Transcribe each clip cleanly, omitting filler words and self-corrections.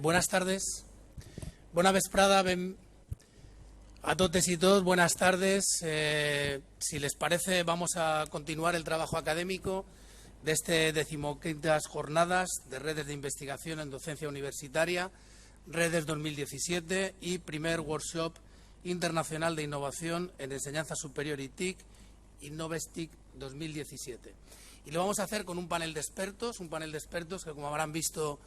Buenas tardes. Bona vesprada a totes y todos. Buenas tardes. Si les parece, vamos a continuar el trabajo académico de este 15ª jornadas de redes de investigación en docencia universitaria, redes 2017 y primer workshop internacional de innovación en enseñanza superior y TIC, Innovestic 2017. Y lo vamos a hacer con un panel de expertos que, como habrán visto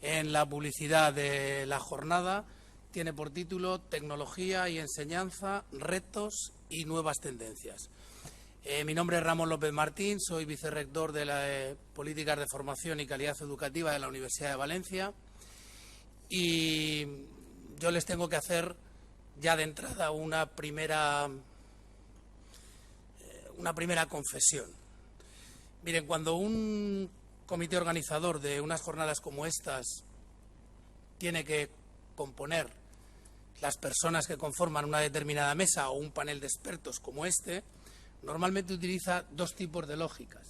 en la publicidad de la jornada, tiene por título Tecnología y enseñanza, retos y nuevas tendencias. Mi nombre es Ramón López Martín, soy vicerrector de las Políticas de Formación y Calidad Educativa de la Universidad de Valencia, y yo les tengo que hacer ya de entrada una primera confesión. Miren, cuando un comité organizador de unas jornadas como estas tiene que componer las personas que conforman una determinada mesa o un panel de expertos como este, normalmente utiliza dos tipos de lógicas.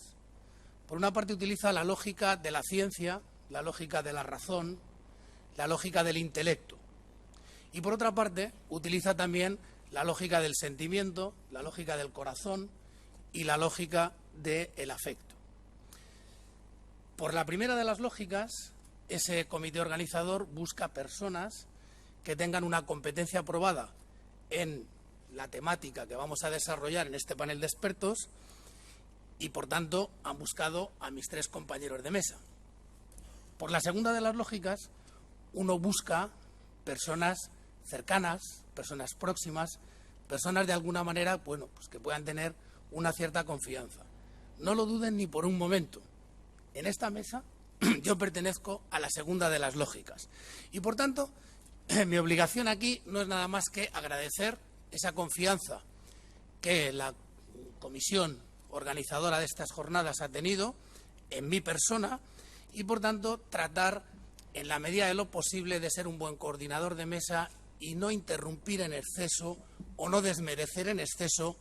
Por una parte utiliza la lógica de la ciencia, la lógica de la razón, la lógica del intelecto. Y por otra parte utiliza también la lógica del sentimiento, la lógica del corazón y la lógica del afecto. Por la primera de las lógicas, ese comité organizador busca personas que tengan una competencia aprobada en la temática que vamos a desarrollar en este panel de expertos y, por tanto, han buscado a mis tres compañeros de mesa. Por la segunda de las lógicas, uno busca personas cercanas, personas próximas, personas de alguna manera, pues que puedan tener una cierta confianza. No lo duden ni por un momento. En esta mesa yo pertenezco a la segunda de las lógicas y, por tanto, mi obligación aquí no es nada más que agradecer esa confianza que la comisión organizadora de estas jornadas ha tenido en mi persona y, por tanto, tratar en la medida de lo posible de ser un buen coordinador de mesa y no interrumpir en exceso o no desmerecer en exceso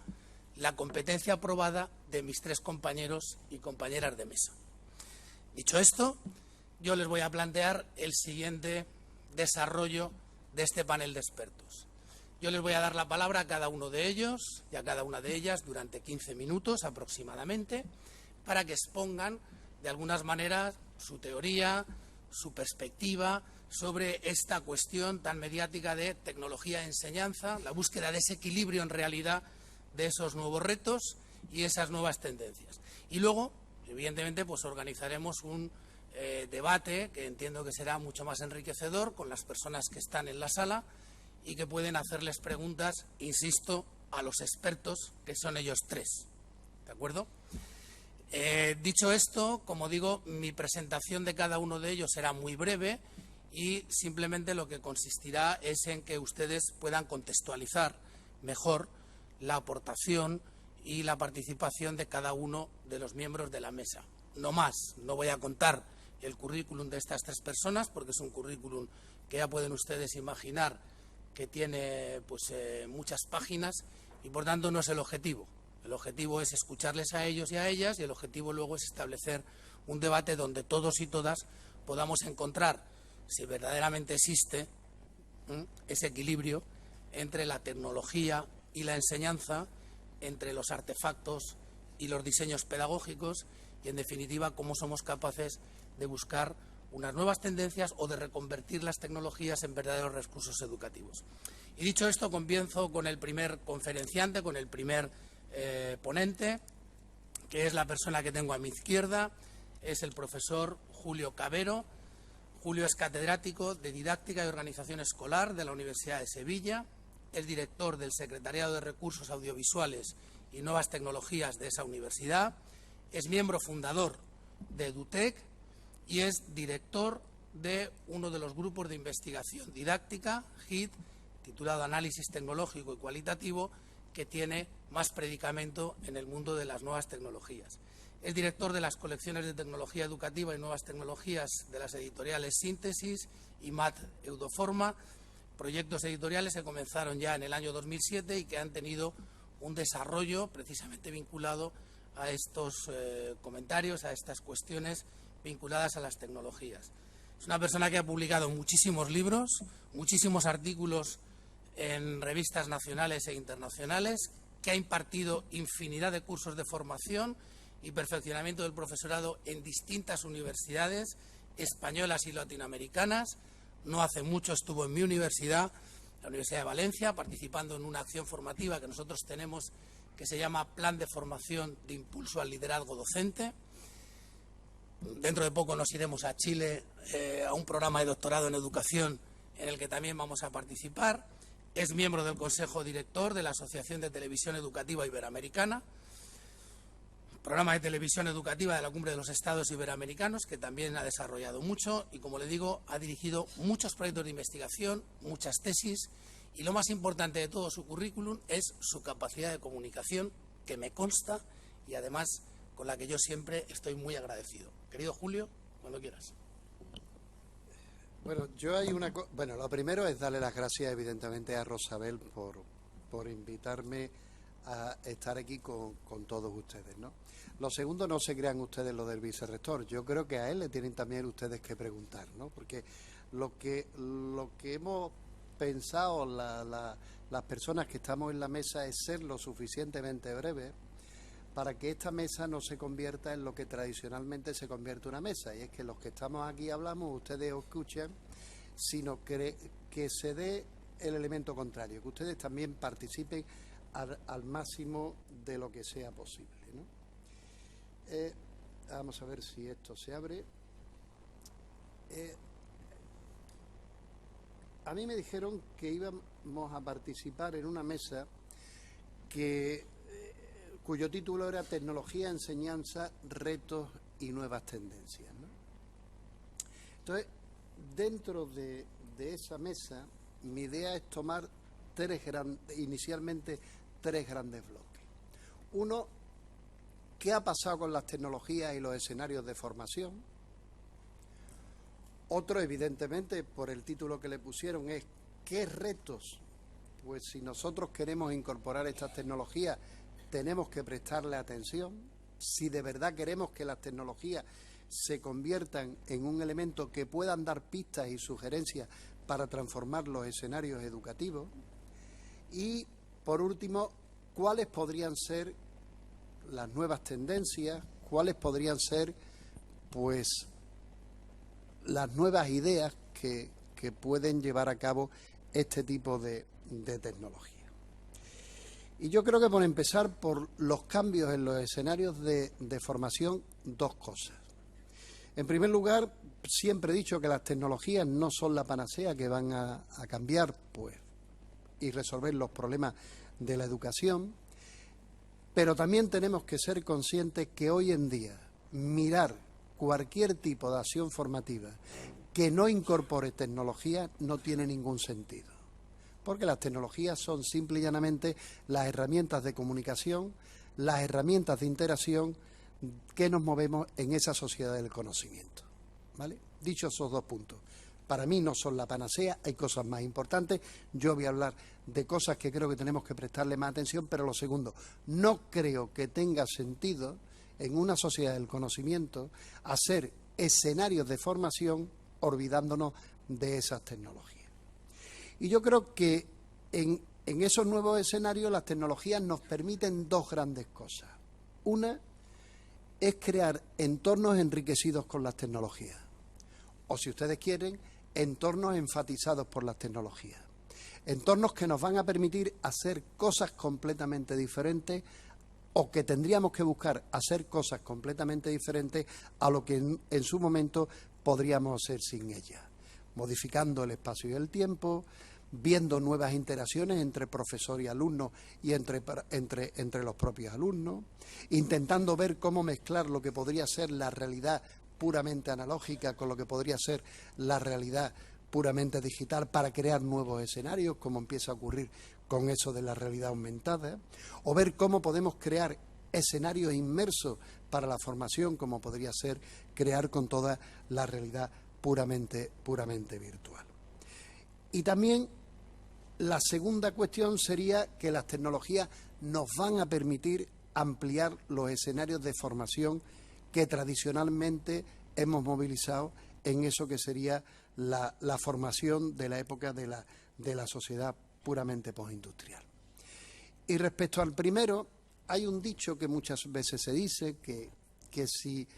la competencia aprobada de mis tres compañeros y compañeras de mesa. Dicho esto, yo les voy a plantear el siguiente desarrollo de este panel de expertos. Yo les voy a dar la palabra a cada uno de ellos y a cada una de ellas durante 15 minutos aproximadamente para que expongan de algunas maneras su teoría, su perspectiva sobre esta cuestión tan mediática de tecnología e enseñanza, la búsqueda de ese equilibrio en realidad de esos nuevos retos y esas nuevas tendencias. Y luego, evidentemente, pues organizaremos un debate que entiendo que será mucho más enriquecedor con las personas que están en la sala y que pueden hacerles preguntas, insisto, a los expertos, que son ellos tres. ¿De acuerdo? Dicho esto, como digo, mi presentación de cada uno de ellos será muy breve y simplemente lo que consistirá es en que ustedes puedan contextualizar mejor la aportación y la participación de cada uno de los miembros de la mesa. No más, no voy a contar el currículum de estas tres personas porque es un currículum que ya pueden ustedes imaginar que tiene muchas páginas y, por tanto, no es el objetivo. El objetivo es escucharles a ellos y a ellas y el objetivo luego es establecer un debate donde todos y todas podamos encontrar si verdaderamente existe ese equilibrio entre la tecnología y la enseñanza, entre los artefactos y los diseños pedagógicos y, en definitiva, cómo somos capaces de buscar unas nuevas tendencias o de reconvertir las tecnologías en verdaderos recursos educativos. Y dicho esto, comienzo con el primer conferenciante, con el primer ponente, que es la persona que tengo a mi izquierda, es el profesor Julio Cavero. Julio es catedrático de Didáctica y Organización Escolar de la Universidad de Sevilla, es director del Secretariado de Recursos Audiovisuales y Nuevas Tecnologías de esa universidad, es miembro fundador de EduTech y es director de uno de los grupos de investigación didáctica, HIT, titulado Análisis Tecnológico y Cualitativo, que tiene más predicamento en el mundo de las nuevas tecnologías. Es director de las colecciones de tecnología educativa y nuevas tecnologías de las editoriales Síntesis y MAT Eudoforma, proyectos editoriales que comenzaron ya en el año 2007 y que han tenido un desarrollo precisamente vinculado a estos comentarios, a estas cuestiones vinculadas a las tecnologías. Es una persona que ha publicado muchísimos libros, muchísimos artículos en revistas nacionales e internacionales, que ha impartido infinidad de cursos de formación y perfeccionamiento del profesorado en distintas universidades españolas y latinoamericanas. No hace mucho estuvo en mi universidad, la Universidad de Valencia, participando en una acción formativa que nosotros tenemos que se llama Plan de Formación de Impulso al Liderazgo Docente. Dentro de poco nos iremos a Chile a un programa de doctorado en educación en el que también vamos a participar. Es miembro del Consejo Director de la Asociación de Televisión Educativa Iberoamericana, programa de televisión educativa de la Cumbre de los Estados Iberoamericanos, que también ha desarrollado mucho y, como le digo, ha dirigido muchos proyectos de investigación, muchas tesis, y lo más importante de todo su currículum es su capacidad de comunicación, que me consta y además con la que yo siempre estoy muy agradecido. Querido Julio, cuando quieras. Bueno, bueno, lo primero es darle las gracias evidentemente a Rosabel por invitarme a estar aquí con todos ustedes, ¿no? Lo segundo, no se crean ustedes lo del vicerrector. Yo creo que a él le tienen también ustedes que preguntar, ¿no? Porque lo que hemos pensado las personas que estamos en la mesa es ser lo suficientemente breves para que esta mesa no se convierta en lo que tradicionalmente se convierte una mesa, y es que los que estamos aquí hablamos, ustedes escuchan, sino que se dé el elemento contrario, que ustedes también participen al máximo de lo que sea posible, ¿no? Vamos a ver si esto se abre. A mí me dijeron que íbamos a participar en una mesa cuyo título era Tecnología, Enseñanza, Retos y Nuevas Tendencias, ¿no? Entonces, dentro de esa mesa, mi idea es tomar inicialmente tres grandes bloques. Uno, ¿qué ha pasado con las tecnologías y los escenarios de formación? Otro, evidentemente, por el título que le pusieron, es ¿qué retos? Pues si nosotros queremos incorporar estas tecnologías, tenemos que prestarle atención. Si de verdad queremos que las tecnologías se conviertan en un elemento que puedan dar pistas y sugerencias para transformar los escenarios educativos. Y, por último, ¿cuáles podrían ser las nuevas tendencias? ¿Cuáles podrían ser, pues, las nuevas ideas que pueden llevar a cabo este tipo de tecnología? Y yo creo que, por empezar, por los cambios en los escenarios de formación, dos cosas. En primer lugar, siempre he dicho que las tecnologías no son la panacea que van a cambiar, pues, y resolver los problemas de la educación, pero también tenemos que ser conscientes que hoy en día mirar cualquier tipo de acción formativa que no incorpore tecnología no tiene ningún sentido, porque las tecnologías son simple y llanamente las herramientas de comunicación, las herramientas de interacción que nos movemos en esa sociedad del conocimiento, ¿vale? Dicho esos dos puntos, para mí no son la panacea, hay cosas más importantes. Yo voy a hablar de cosas que creo que tenemos que prestarle más atención, pero lo segundo, no creo que tenga sentido en una sociedad del conocimiento hacer escenarios de formación olvidándonos de esas tecnologías. Y yo creo que en esos nuevos escenarios las tecnologías nos permiten dos grandes cosas. Una es crear entornos enriquecidos con las tecnologías, o si ustedes quieren, entornos enfatizados por las tecnologías. Entornos que nos van a permitir hacer cosas completamente diferentes, o que tendríamos que buscar hacer cosas completamente diferentes a lo que en su momento podríamos hacer sin ellas, modificando el espacio y el tiempo, viendo nuevas interacciones entre profesor y alumno y entre los propios alumnos, intentando ver cómo mezclar lo que podría ser la realidad puramente analógica con lo que podría ser la realidad puramente digital para crear nuevos escenarios, como empieza a ocurrir con eso de la realidad aumentada, o ver cómo podemos crear escenarios inmersos para la formación, como podría ser crear con toda la realidad puramente virtual. Y también la segunda cuestión sería que las tecnologías nos van a permitir ampliar los escenarios de formación que tradicionalmente hemos movilizado en eso que sería la formación de la época de la sociedad puramente postindustrial. Y respecto al primero, hay un dicho que muchas veces se dice que si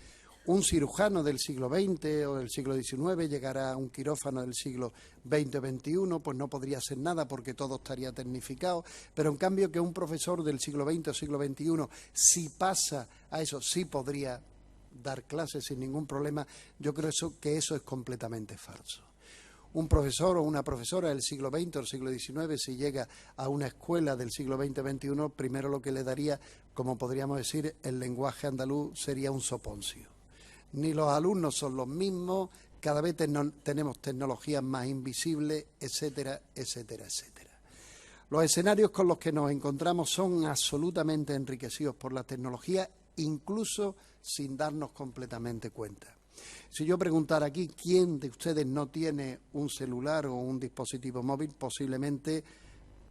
un cirujano del siglo XX o del siglo XIX llegara a un quirófano del siglo XX o XXI, pues no podría hacer nada porque todo estaría tecnificado, pero en cambio que un profesor del siglo XX o siglo XXI, si pasa a eso, sí podría dar clases sin ningún problema. Yo creo que eso es completamente falso. Un profesor o una profesora del siglo XX o del siglo XIX, si llega a una escuela del siglo XX o XXI, primero lo que le daría, como podríamos decir, el lenguaje andaluz sería un soponcio. Ni los alumnos son los mismos, cada vez tenemos tecnologías más invisibles, etcétera, etcétera, etcétera. Los escenarios con los que nos encontramos son absolutamente enriquecidos por la tecnología, incluso sin darnos completamente cuenta. Si yo preguntara aquí quién de ustedes no tiene un celular o un dispositivo móvil, posiblemente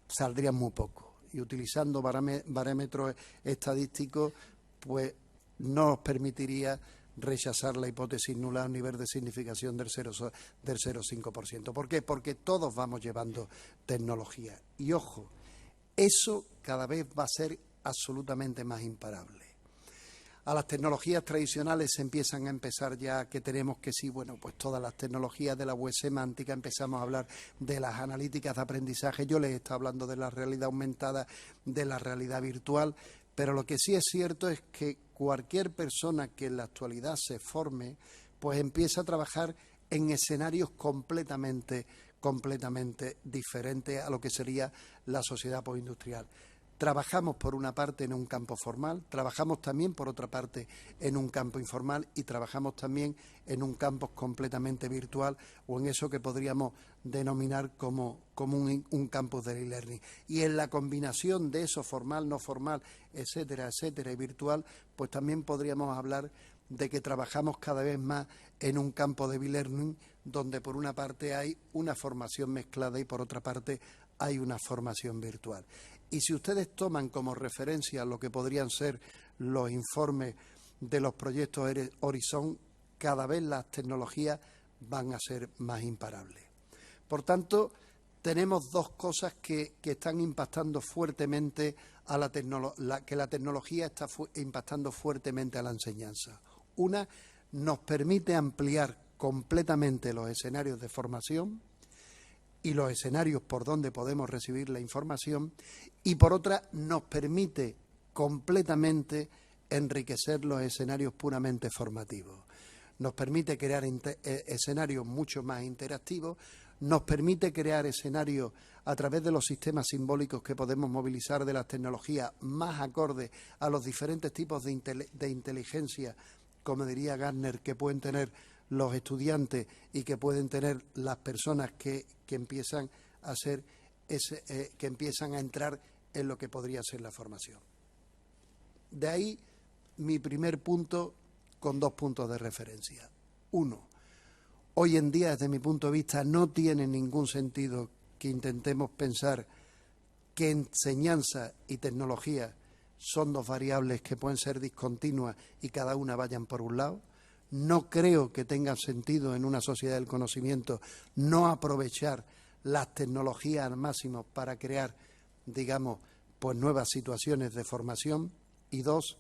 saldrían muy pocos. Y utilizando barómetros estadísticos, pues no nos permitiría rechazar la hipótesis nula a un nivel de significación del 0,5%. ¿Por qué? Porque todos vamos llevando tecnología. Y ojo, eso cada vez va a ser absolutamente más imparable. A las tecnologías tradicionales se empiezan a empezar ya que tenemos que sí, bueno, pues todas las tecnologías de la web semántica, empezamos a hablar de las analíticas de aprendizaje, yo les he estado hablando de la realidad aumentada, de la realidad virtual, pero lo que sí es cierto es que cualquier persona que en la actualidad se forme, pues empieza a trabajar en escenarios completamente diferentes a lo que sería la sociedad postindustrial. Trabajamos por una parte en un campo formal, trabajamos también por otra parte en un campo informal y trabajamos también en un campo completamente virtual o en eso que podríamos denominar como un campus de e-learning. Y en la combinación de eso formal, no formal, etcétera, etcétera, y virtual, pues también podríamos hablar de que trabajamos cada vez más en un campo de e-learning donde por una parte hay una formación mezclada y por otra parte hay una formación virtual. Y si ustedes toman como referencia lo que podrían ser los informes de los proyectos Horizon, cada vez las tecnologías van a ser más imparables. Por tanto, tenemos dos cosas que están impactando fuertemente a la tecnología está impactando fuertemente a la enseñanza. Una, nos permite ampliar completamente los escenarios de formación y los escenarios por donde podemos recibir la información, y por otra nos permite completamente enriquecer los escenarios puramente formativos. Nos permite crear escenarios mucho más interactivos, nos permite crear escenarios a través de los sistemas simbólicos que podemos movilizar de las tecnologías más acordes a los diferentes tipos de inteligencia, como diría Gardner, que pueden tener los estudiantes y que pueden tener las personas que empiezan a hacer que empiezan a entrar en lo que podría ser la formación. De ahí mi primer punto con dos puntos de referencia. Uno, hoy en día, desde mi punto de vista, no tiene ningún sentido que intentemos pensar que enseñanza y tecnología son dos variables que pueden ser discontinuas y cada una vayan por un lado. No creo que tenga sentido en una sociedad del conocimiento no aprovechar las tecnologías al máximo para crear, digamos, pues nuevas situaciones de formación. Y dos,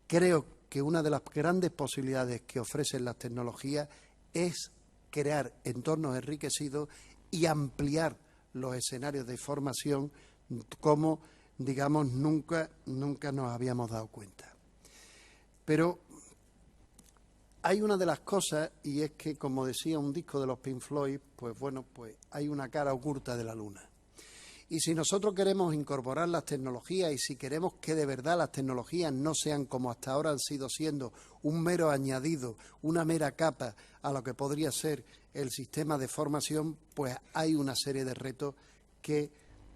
creo que una de las grandes posibilidades que ofrecen las tecnologías es crear entornos enriquecidos y ampliar los escenarios de formación como, digamos, nunca nos habíamos dado cuenta. Pero hay una de las cosas, y es que, como decía un disco de los Pink Floyd, pues bueno, pues hay una cara oculta de la luna. Y si nosotros queremos incorporar las tecnologías y si queremos que de verdad las tecnologías no sean como hasta ahora han sido siendo un mero añadido, una mera capa a lo que podría ser el sistema de formación, pues hay una serie de retos que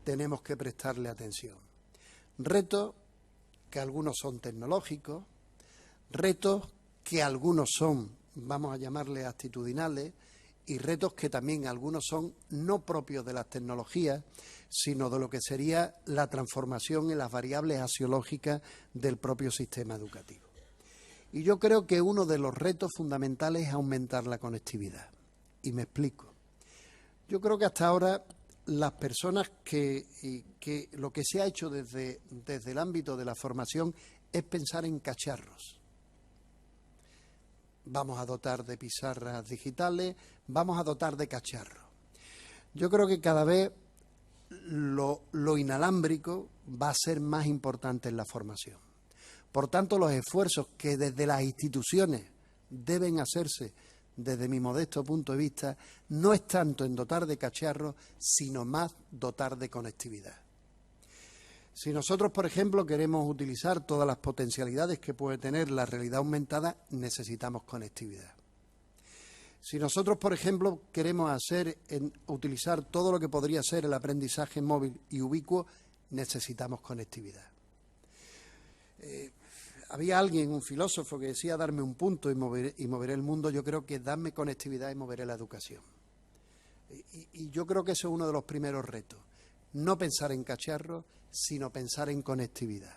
tenemos que prestarle atención. Retos que algunos son tecnológicos, retos que algunos son, vamos a llamarles actitudinales, y retos que también algunos son no propios de las tecnologías, sino de lo que sería la transformación en las variables axiológicas del propio sistema educativo. Y yo creo que uno de los retos fundamentales es aumentar la conectividad. Y me explico. Yo creo que hasta ahora las personas que lo que se ha hecho desde el ámbito de la formación es pensar en cacharros. Vamos a dotar de pizarras digitales, vamos a dotar de cacharros. Yo creo que cada vez lo inalámbrico va a ser más importante en la formación. Por tanto, los esfuerzos que desde las instituciones deben hacerse, desde mi modesto punto de vista, no es tanto en dotar de cacharros, sino más dotar de conectividad. Si nosotros, por ejemplo, queremos utilizar todas las potencialidades que puede tener la realidad aumentada, necesitamos conectividad. Si nosotros, por ejemplo, queremos utilizar todo lo que podría ser el aprendizaje móvil y ubicuo, necesitamos conectividad. Había alguien, un filósofo, que decía darme un punto y moveré el mundo. Yo creo que darme conectividad y moveré la educación. Y yo creo que eso es uno de los primeros retos. No pensar en cacharros, sino pensar en conectividad.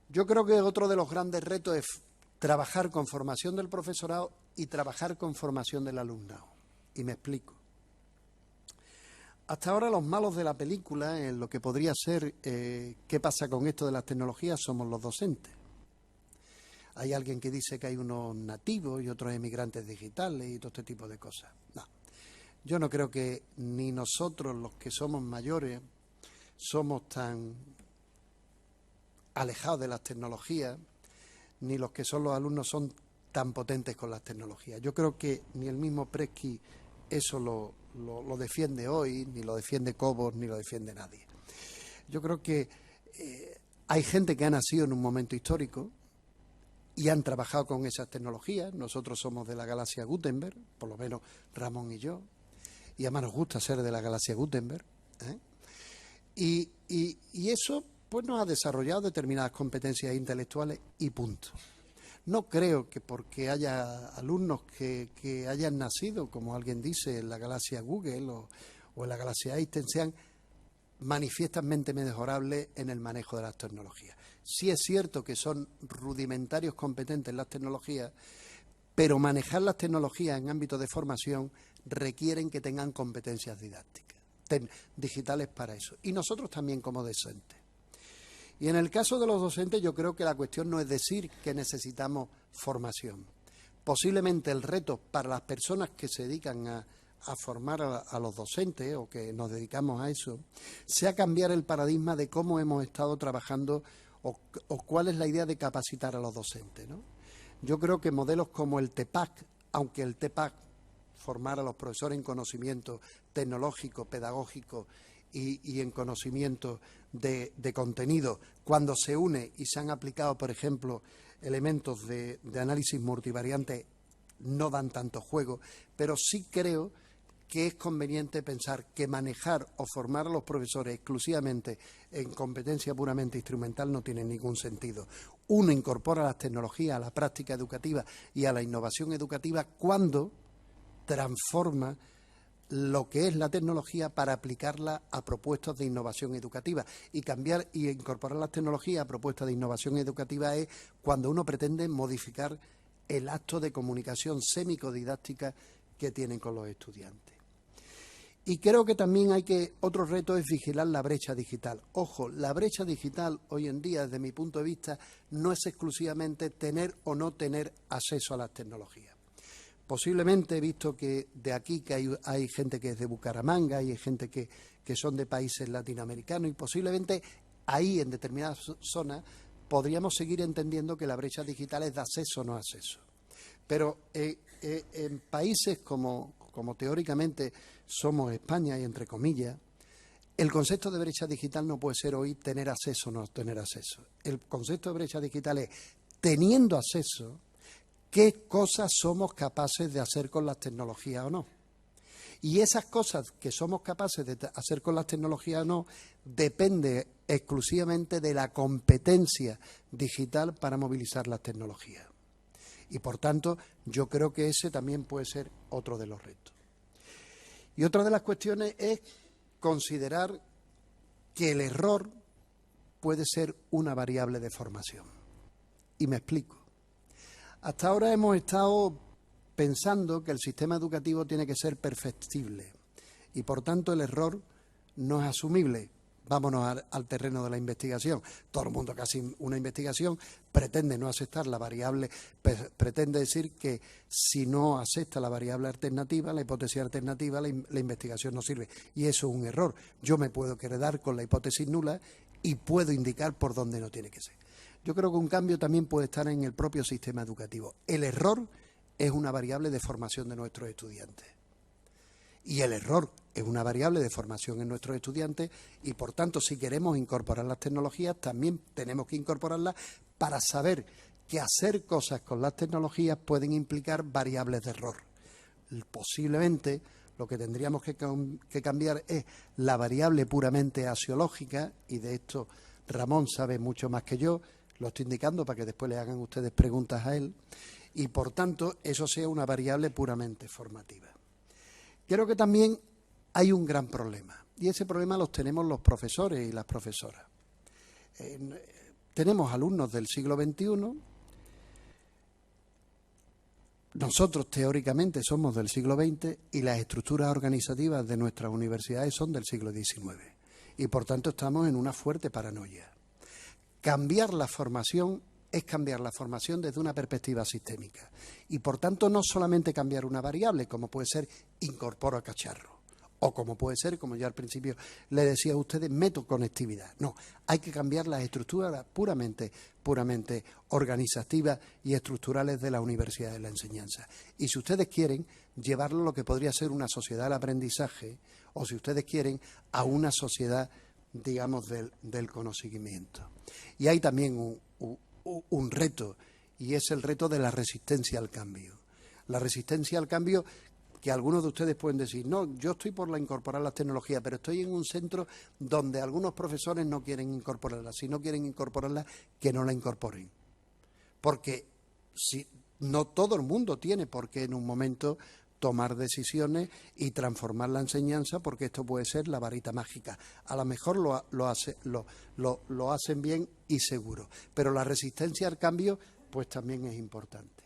Yo creo que otro de los grandes retos es trabajar con formación del profesorado y trabajar con formación del alumnado. Y me explico. Hasta ahora los malos de la película, en lo que podría ser qué pasa con esto de las tecnologías, somos los docentes. Hay alguien que dice que hay unos nativos y otros emigrantes digitales y todo este tipo de cosas. No, yo no creo que ni nosotros, los que somos mayores, somos tan alejados de las tecnologías, ni los que son los alumnos son tan potentes con las tecnologías. Yo creo que ni el mismo Presti eso lo defiende hoy, ni lo defiende Cobos, ni lo defiende nadie. Yo creo que hay gente que ha nacido en un momento histórico y han trabajado con esas tecnologías. Nosotros somos de la galaxia Gutenberg, por lo menos Ramón y yo, y además nos gusta ser de la galaxia Gutenberg, ¿eh? Y eso pues nos ha desarrollado determinadas competencias intelectuales y punto. No creo que porque haya alumnos que hayan nacido, como alguien dice, en la galaxia Google o en la galaxia Einstein, sean manifiestamente mejorables en el manejo de las tecnologías. Sí es cierto que son rudimentarios competentes en las tecnologías, pero manejar las tecnologías en ámbito de formación requieren que tengan competencias didácticas, digitales para eso. Y nosotros también como docentes. Y en el caso de los docentes yo creo que la cuestión no es decir que necesitamos formación. Posiblemente el reto para las personas que se dedican a formar a los docentes o que nos dedicamos a eso, sea cambiar el paradigma de cómo hemos estado trabajando o cuál es la idea de capacitar a los docentes, ¿no? Yo creo que modelos como el TEPAC, aunque el TEPAC formara a los profesores en conocimiento tecnológico, pedagógico y en conocimiento de contenido, cuando se une y se han aplicado, por ejemplo, elementos de análisis multivariante, no dan tanto juego, pero sí creo que es conveniente pensar que manejar o formar a los profesores exclusivamente en competencia puramente instrumental no tiene ningún sentido. Uno incorpora las tecnologías a la práctica educativa y a la innovación educativa cuando transforma lo que es la tecnología para aplicarla a propuestas de innovación educativa. Y cambiar y incorporar las tecnologías a propuestas de innovación educativa es cuando uno pretende modificar el acto de comunicación semicodidáctica que tienen con los estudiantes. Y creo que también otro reto es vigilar la brecha digital. Ojo, la brecha digital hoy en día, desde mi punto de vista, no es exclusivamente tener o no tener acceso a las tecnologías. Posiblemente he visto que de aquí que hay gente que es de Bucaramanga y hay gente que son de países latinoamericanos y posiblemente ahí en determinadas zonas podríamos seguir entendiendo que la brecha digital es de acceso o no acceso. Pero en países como teóricamente somos España y entre comillas, el concepto de brecha digital no puede ser hoy tener acceso o no tener acceso. El concepto de brecha digital es teniendo acceso, qué cosas somos capaces de hacer con las tecnologías o no. Y esas cosas que somos capaces de hacer con las tecnologías o no depende exclusivamente de la competencia digital para movilizar las tecnologías. Y por tanto, yo creo que ese también puede ser otro de los retos. Y otra de las cuestiones es considerar que el error puede ser una variable de formación. Y me explico. Hasta ahora hemos estado pensando que el sistema educativo tiene que ser perfectible y, por tanto, el error no es asumible. Vámonos al terreno de la investigación. Todo el mundo que hace una investigación pretende no aceptar la variable, pretende decir que si no acepta la variable alternativa, la hipótesis alternativa, la investigación no sirve. Y eso es un error. Yo me puedo quedar con la hipótesis nula y puedo indicar por dónde no tiene que ser. Yo creo que un cambio también puede estar en el propio sistema educativo. El error es una variable de formación de nuestros estudiantes. Y el error es una variable de formación en nuestros estudiantes y, por tanto, si queremos incorporar las tecnologías, también tenemos que incorporarlas para saber que hacer cosas con las tecnologías pueden implicar variables de error. Posiblemente lo que tendríamos que cambiar es la variable puramente axiológica, y de esto Ramón sabe mucho más que yo, lo estoy indicando para que después le hagan ustedes preguntas a él, y por tanto eso sea una variable puramente formativa. Creo que también hay un gran problema, y ese problema los tenemos los profesores y las profesoras. Tenemos alumnos del siglo XXI, nosotros teóricamente somos del siglo XX y las estructuras organizativas de nuestras universidades son del siglo XIX, y por tanto estamos en una fuerte paranoia. Cambiar la formación es cambiar la formación desde una perspectiva sistémica. Y por tanto no solamente cambiar una variable, como puede ser incorporo a cacharro, o como puede ser, como ya al principio le decía a ustedes, meto conectividad. No, hay que cambiar las estructuras puramente organizativas y estructurales de la universidad de la enseñanza. Y si ustedes quieren, llevarlo a lo que podría ser una sociedad del aprendizaje, o si ustedes quieren, a una sociedad, digamos, del conocimiento. Y hay también un reto, y es el reto de la resistencia al cambio. La resistencia al cambio, que algunos de ustedes pueden decir, no, yo estoy por incorporar las tecnologías, pero estoy en un centro donde algunos profesores no quieren incorporarlas. Si no quieren incorporarlas, que no la incorporen. Porque no todo el mundo tiene por qué en un momento tomar decisiones y transformar la enseñanza, porque esto puede ser la varita mágica. A lo mejor lo hacen bien y seguro, pero la resistencia al cambio pues también es importante.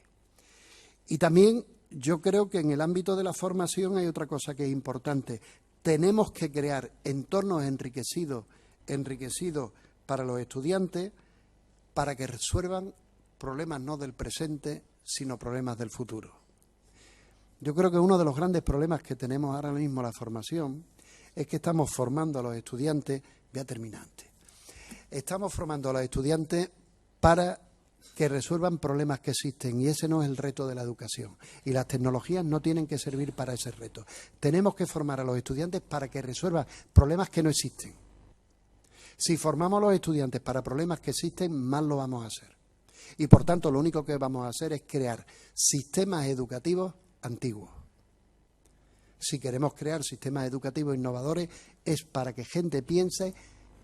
Y también yo creo que en el ámbito de la formación hay otra cosa que es importante. Tenemos que crear entornos enriquecidos para los estudiantes, para que resuelvan problemas no del presente, sino problemas del futuro. Yo creo que uno de los grandes problemas que tenemos ahora mismo en la formación es que estamos formando a los estudiantes, voy a terminar antes, estamos formando a los estudiantes para que resuelvan problemas que existen, y ese no es el reto de la educación. Y las tecnologías no tienen que servir para ese reto. Tenemos que formar a los estudiantes para que resuelvan problemas que no existen. Si formamos a los estudiantes para problemas que existen, mal lo vamos a hacer. Y por tanto, lo único que vamos a hacer es crear sistemas educativos antiguos. Si queremos crear sistemas educativos innovadores, es para que gente piense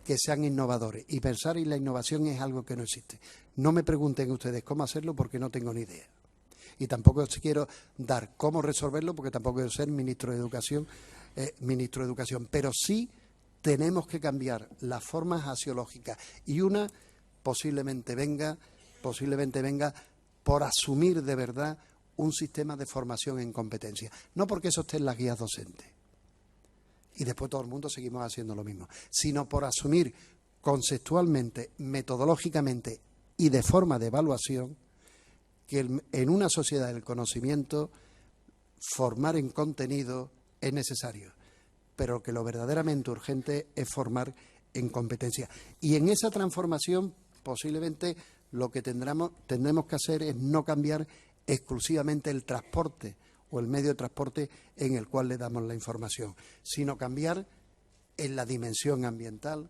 que sean innovadores. Y pensar en la innovación es algo que no existe. No me pregunten ustedes cómo hacerlo, porque no tengo ni idea. Y tampoco os quiero dar cómo resolverlo, porque tampoco quiero ser ministro de Educación. Pero sí tenemos que cambiar las formas axiológicas. Y una posiblemente venga por asumir de verdad un sistema de formación en competencia. No porque eso esté en las guías docentes y después todo el mundo seguimos haciendo lo mismo, sino por asumir conceptualmente, metodológicamente y de forma de evaluación que en una sociedad del conocimiento formar en contenido es necesario, pero que lo verdaderamente urgente es formar en competencia. Y en esa transformación posiblemente lo que tendremos que hacer es no cambiar exclusivamente el transporte o el medio de transporte en el cual le damos la información, sino cambiar en la dimensión ambiental,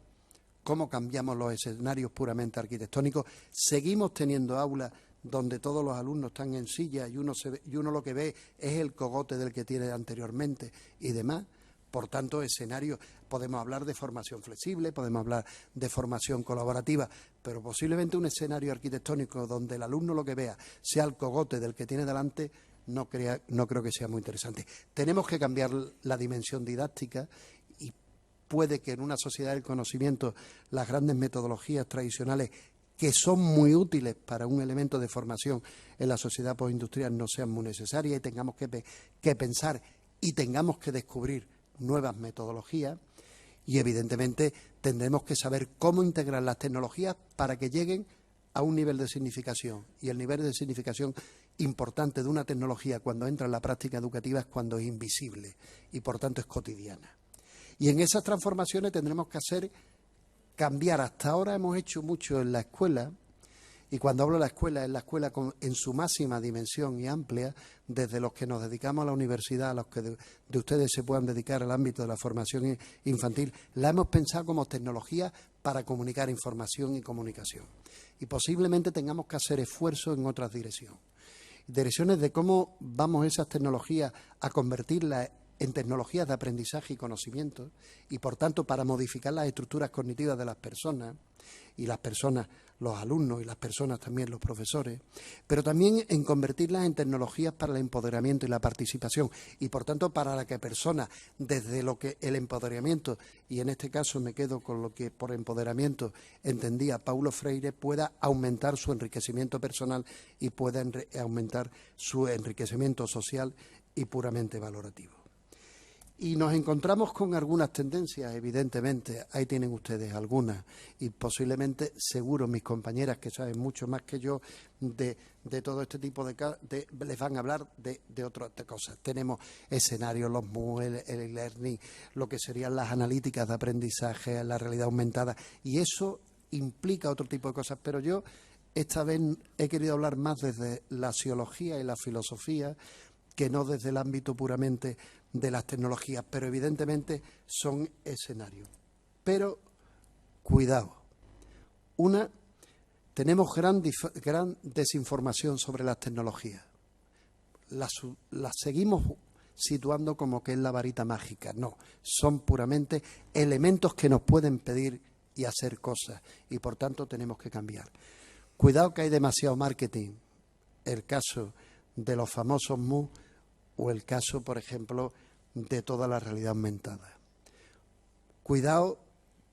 cómo cambiamos los escenarios puramente arquitectónicos. Seguimos teniendo aulas donde todos los alumnos están en silla y uno lo que ve es el cogote del que tiene anteriormente y demás. Por tanto, escenarios, podemos hablar de formación flexible, podemos hablar de formación colaborativa, pero posiblemente un escenario arquitectónico donde el alumno lo que vea sea el cogote del que tiene delante, no creo que sea muy interesante. Tenemos que cambiar la dimensión didáctica, y puede que en una sociedad del conocimiento las grandes metodologías tradicionales que son muy útiles para un elemento de formación en la sociedad postindustrial no sean muy necesarias y tengamos que pensar y tengamos que descubrir nuevas metodologías. Y evidentemente tendremos que saber cómo integrar las tecnologías para que lleguen a un nivel de significación. Y el nivel de significación importante de una tecnología cuando entra en la práctica educativa es cuando es invisible y por tanto es cotidiana. Y en esas transformaciones tendremos que cambiar. Hasta ahora hemos hecho mucho en la escuela, y cuando hablo de la escuela, es la escuela en su máxima dimensión y amplia, desde los que nos dedicamos a la universidad, a los que de ustedes se puedan dedicar al ámbito de la formación infantil, la hemos pensado como tecnología para comunicar información y comunicación. Y posiblemente tengamos que hacer esfuerzos en otras direcciones de cómo vamos esas tecnologías a convertirlas en tecnologías de aprendizaje y conocimiento, y por tanto para modificar las estructuras cognitivas de las personas, y las personas, los alumnos, y las personas también, los profesores, pero también en convertirlas en tecnologías para el empoderamiento y la participación, y por tanto para la que personas, desde lo que el empoderamiento, y en este caso me quedo con lo que por empoderamiento entendía Paulo Freire, pueda aumentar su enriquecimiento personal y pueda aumentar su enriquecimiento social y puramente valorativo. Y nos encontramos con algunas tendencias, evidentemente, ahí tienen ustedes algunas, y posiblemente, seguro, mis compañeras que saben mucho más que yo de todo este tipo les van a hablar de otras cosas. Tenemos escenarios, los MOOC, el e-learning, lo que serían las analíticas de aprendizaje, la realidad aumentada, y eso implica otro tipo de cosas, pero yo esta vez he querido hablar más desde la axiología y la filosofía, que no desde el ámbito puramente de las tecnologías, pero evidentemente son escenarios. Pero, cuidado, tenemos gran desinformación sobre las tecnologías. Las seguimos situando como que es la varita mágica. No, son puramente elementos que nos pueden pedir y hacer cosas, y por tanto tenemos que cambiar. Cuidado que hay demasiado marketing. El caso de los famosos MOOC o el caso, por ejemplo, de toda la realidad aumentada. Cuidado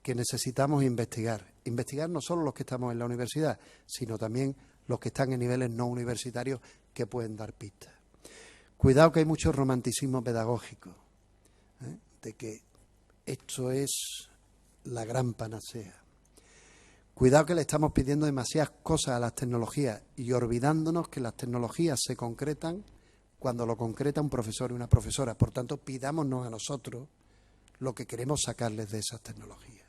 que necesitamos investigar. Investigar no solo los que estamos en la universidad, sino también los que están en niveles no universitarios que pueden dar pistas. Cuidado que hay mucho romanticismo pedagógico, de que esto es la gran panacea. Cuidado que le estamos pidiendo demasiadas cosas a las tecnologías y olvidándonos que las tecnologías se concretan cuando lo concreta un profesor y una profesora. Por tanto, pidámonos a nosotros lo que queremos sacarles de esas tecnologías.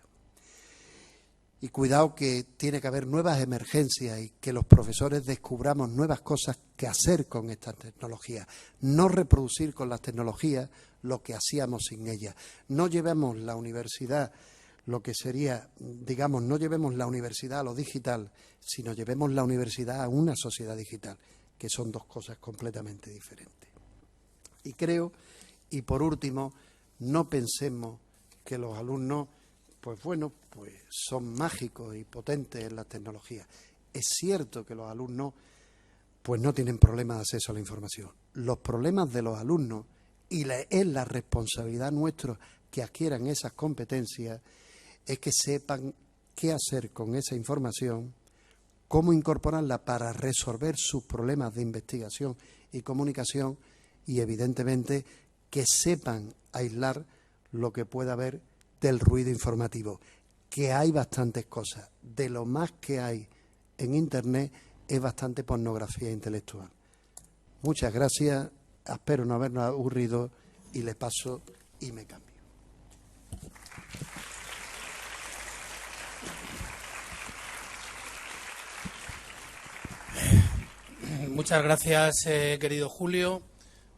Y cuidado que tiene que haber nuevas emergencias y que los profesores descubramos nuevas cosas que hacer con estas tecnologías. No reproducir con las tecnologías lo que hacíamos sin ellas. No llevemos la universidad, lo que sería, digamos, no llevemos la universidad a lo digital, sino llevemos la universidad a una sociedad digital, que son dos cosas completamente diferentes. Y creo, y por último, no pensemos que los alumnos, pues son mágicos y potentes en las tecnologías. Es cierto que los alumnos, pues no tienen problemas de acceso a la información. Los problemas de los alumnos, y es la responsabilidad nuestra que adquieran esas competencias, es que sepan qué hacer con esa información, cómo incorporarla para resolver sus problemas de investigación y comunicación, y evidentemente que sepan aislar lo que pueda haber del ruido informativo, que hay bastantes cosas. De lo más que hay en Internet es bastante pornografía intelectual. Muchas gracias, espero no habernos aburrido y le paso y me cambio. Muchas gracias, querido Julio.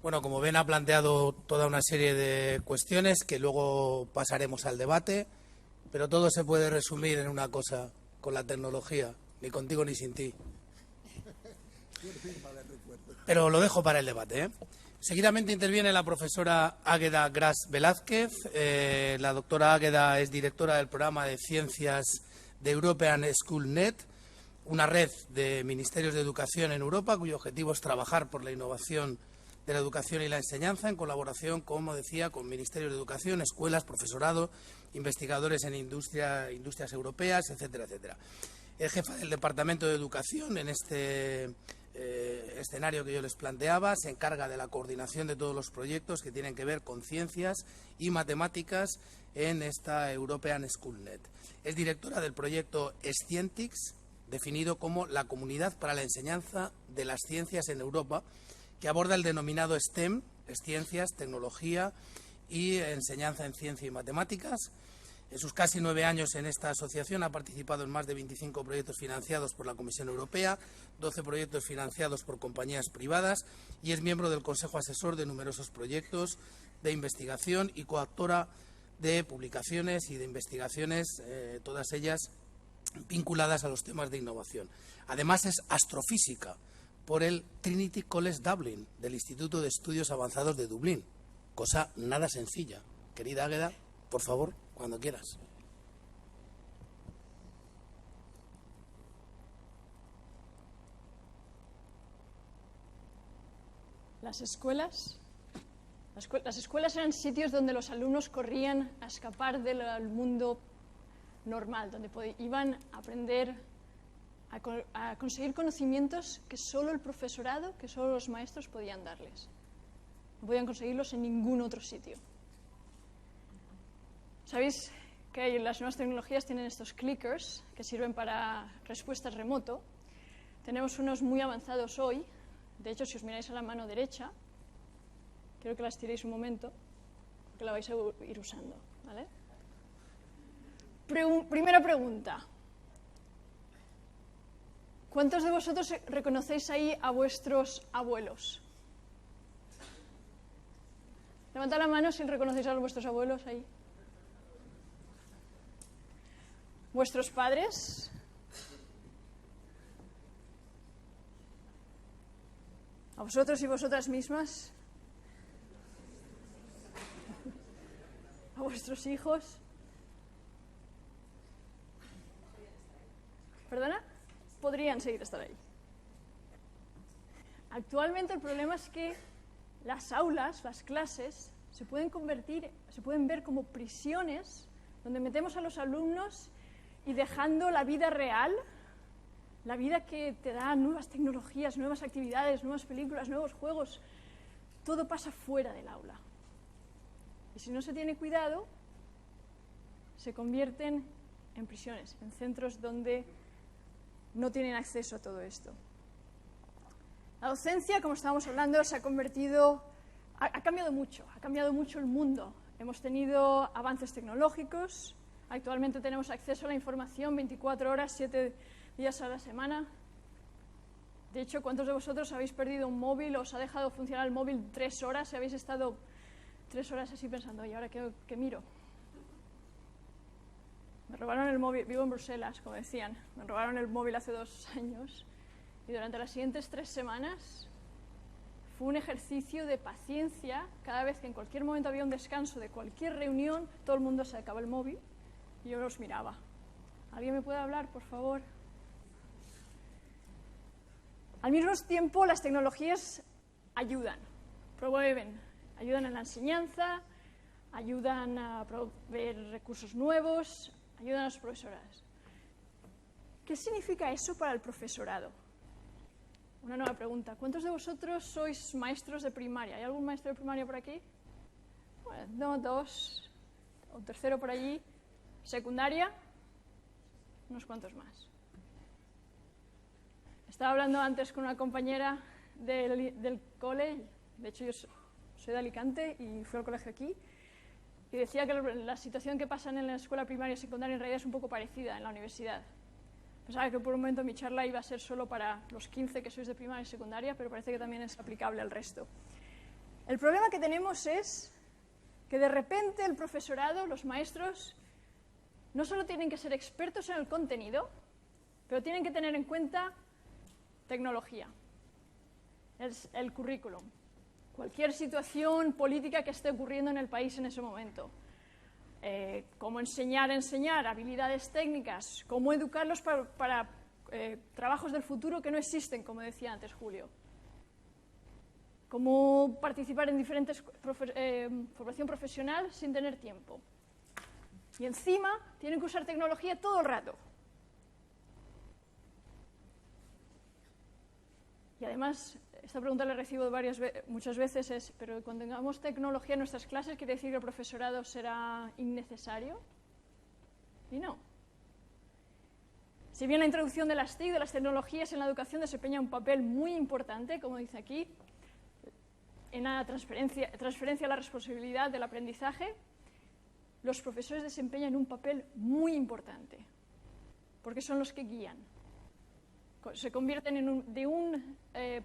Bueno, como ven, ha planteado toda una serie de cuestiones que luego pasaremos al debate, pero todo se puede resumir en una cosa, con la tecnología, ni contigo ni sin ti. Pero lo dejo para el debate, ¿eh? Seguidamente interviene la profesora Águeda Gras Velázquez. La doctora Águeda es directora del programa de Ciencias de European SchoolNet, una red de ministerios de educación en Europa cuyo objetivo es trabajar por la innovación de la educación y la enseñanza en colaboración, como decía, con ministerios de educación, escuelas, profesorado, investigadores en industrias europeas, etcétera, etcétera. Es jefa del Departamento de Educación en este escenario que yo les planteaba. Se encarga de la coordinación de todos los proyectos que tienen que ver con ciencias y matemáticas en esta European Schoolnet. Es directora del proyecto Scientix, definido como la comunidad para la enseñanza de las ciencias en Europa, que aborda el denominado STEM, ciencias, tecnología y enseñanza en ciencia y matemáticas. En sus casi 9 años en esta asociación ha participado en más de 25 proyectos financiados por la Comisión Europea, 12 proyectos financiados por compañías privadas y es miembro del Consejo Asesor de numerosos proyectos de investigación y coautora de publicaciones y de investigaciones, todas ellas vinculadas a los temas de innovación. Además es astrofísica por el Trinity College Dublin del Instituto de Estudios Avanzados de Dublín, cosa nada sencilla. Querida Águeda, por favor, cuando quieras. Las escuelas eran sitios donde los alumnos corrían a escapar del mundo normal, donde iban a aprender a conseguir conocimientos que solo el profesorado, que solo los maestros podían darles. No podían conseguirlos en ningún otro sitio. Sabéis que las nuevas tecnologías tienen estos clickers que sirven para respuestas remoto. Tenemos unos muy avanzados hoy. De hecho, si os miráis a la mano derecha, quiero que las tiréis un momento, porque la vais a ir usando, ¿vale? Primera pregunta. ¿Cuántos de vosotros reconocéis ahí a vuestros abuelos? Levantad la mano si reconocéis a vuestros abuelos ahí. ¿Vuestros padres? ¿A vosotros y vosotras mismas? ¿A vuestros hijos? ¿Perdona? Podrían seguir estar ahí. Actualmente el problema es que las aulas, las clases, se pueden ver como prisiones donde metemos a los alumnos y dejando la vida real, la vida que te da nuevas tecnologías, nuevas actividades, nuevas películas, nuevos juegos, todo pasa fuera del aula. Y si no se tiene cuidado, se convierten en prisiones, en centros donde no tienen acceso a todo esto. La docencia, como estábamos hablando, ha cambiado mucho el mundo. Hemos tenido avances tecnológicos. Actualmente tenemos acceso a la información 24 horas, 7 días a la semana. De hecho, ¿cuántos de vosotros habéis perdido un móvil o os ha dejado funcionar el móvil 3 horas y habéis estado 3 horas así pensando, ¿y ahora qué miro? Me robaron el móvil, vivo en Bruselas, como decían, me robaron el móvil hace 2 años y durante las siguientes 3 semanas fue un ejercicio de paciencia. Cada vez que en cualquier momento había un descanso de cualquier reunión, todo el mundo sacaba el móvil y yo los miraba. ¿Alguien me puede hablar, por favor? Al mismo tiempo, las tecnologías ayudan, promueven, ayudan en la enseñanza, ayudan a proveer recursos nuevos, ayudan a los profesores. ¿Qué significa eso para el profesorado? Una nueva pregunta. ¿Cuántos de vosotros sois maestros de primaria? ¿Hay algún maestro de primaria por aquí? Bueno, no, 2, un tercero por allí. ¿Secundaria? Unos cuantos más. Estaba hablando antes con una compañera del cole, de hecho yo soy de Alicante y fui al colegio aquí, y decía que la situación que pasa en la escuela primaria y secundaria en realidad es un poco parecida en la universidad. Pensaba que por un momento mi charla iba a ser solo para los 15 que sois de primaria y secundaria, pero parece que también es aplicable al resto. El problema que tenemos es que de repente el profesorado, los maestros, no solo tienen que ser expertos en el contenido, pero tienen que tener en cuenta tecnología, el currículum, cualquier situación política que esté ocurriendo en el país en ese momento, cómo enseñar, habilidades técnicas, cómo educarlos para trabajos del futuro que no existen, como decía antes Julio, cómo participar en diferentes formación profesional sin tener tiempo. Y encima tienen que usar tecnología todo el rato. Y además, esta pregunta la recibo muchas veces, pero cuando tengamos tecnología en nuestras clases, ¿quiere decir que el profesorado será innecesario? Y no. Si bien la introducción de las TIC, de las tecnologías en la educación, desempeña un papel muy importante, como dice aquí, en la transferencia de la responsabilidad del aprendizaje, los profesores desempeñan un papel muy importante, porque son los que guían. Se convierten de un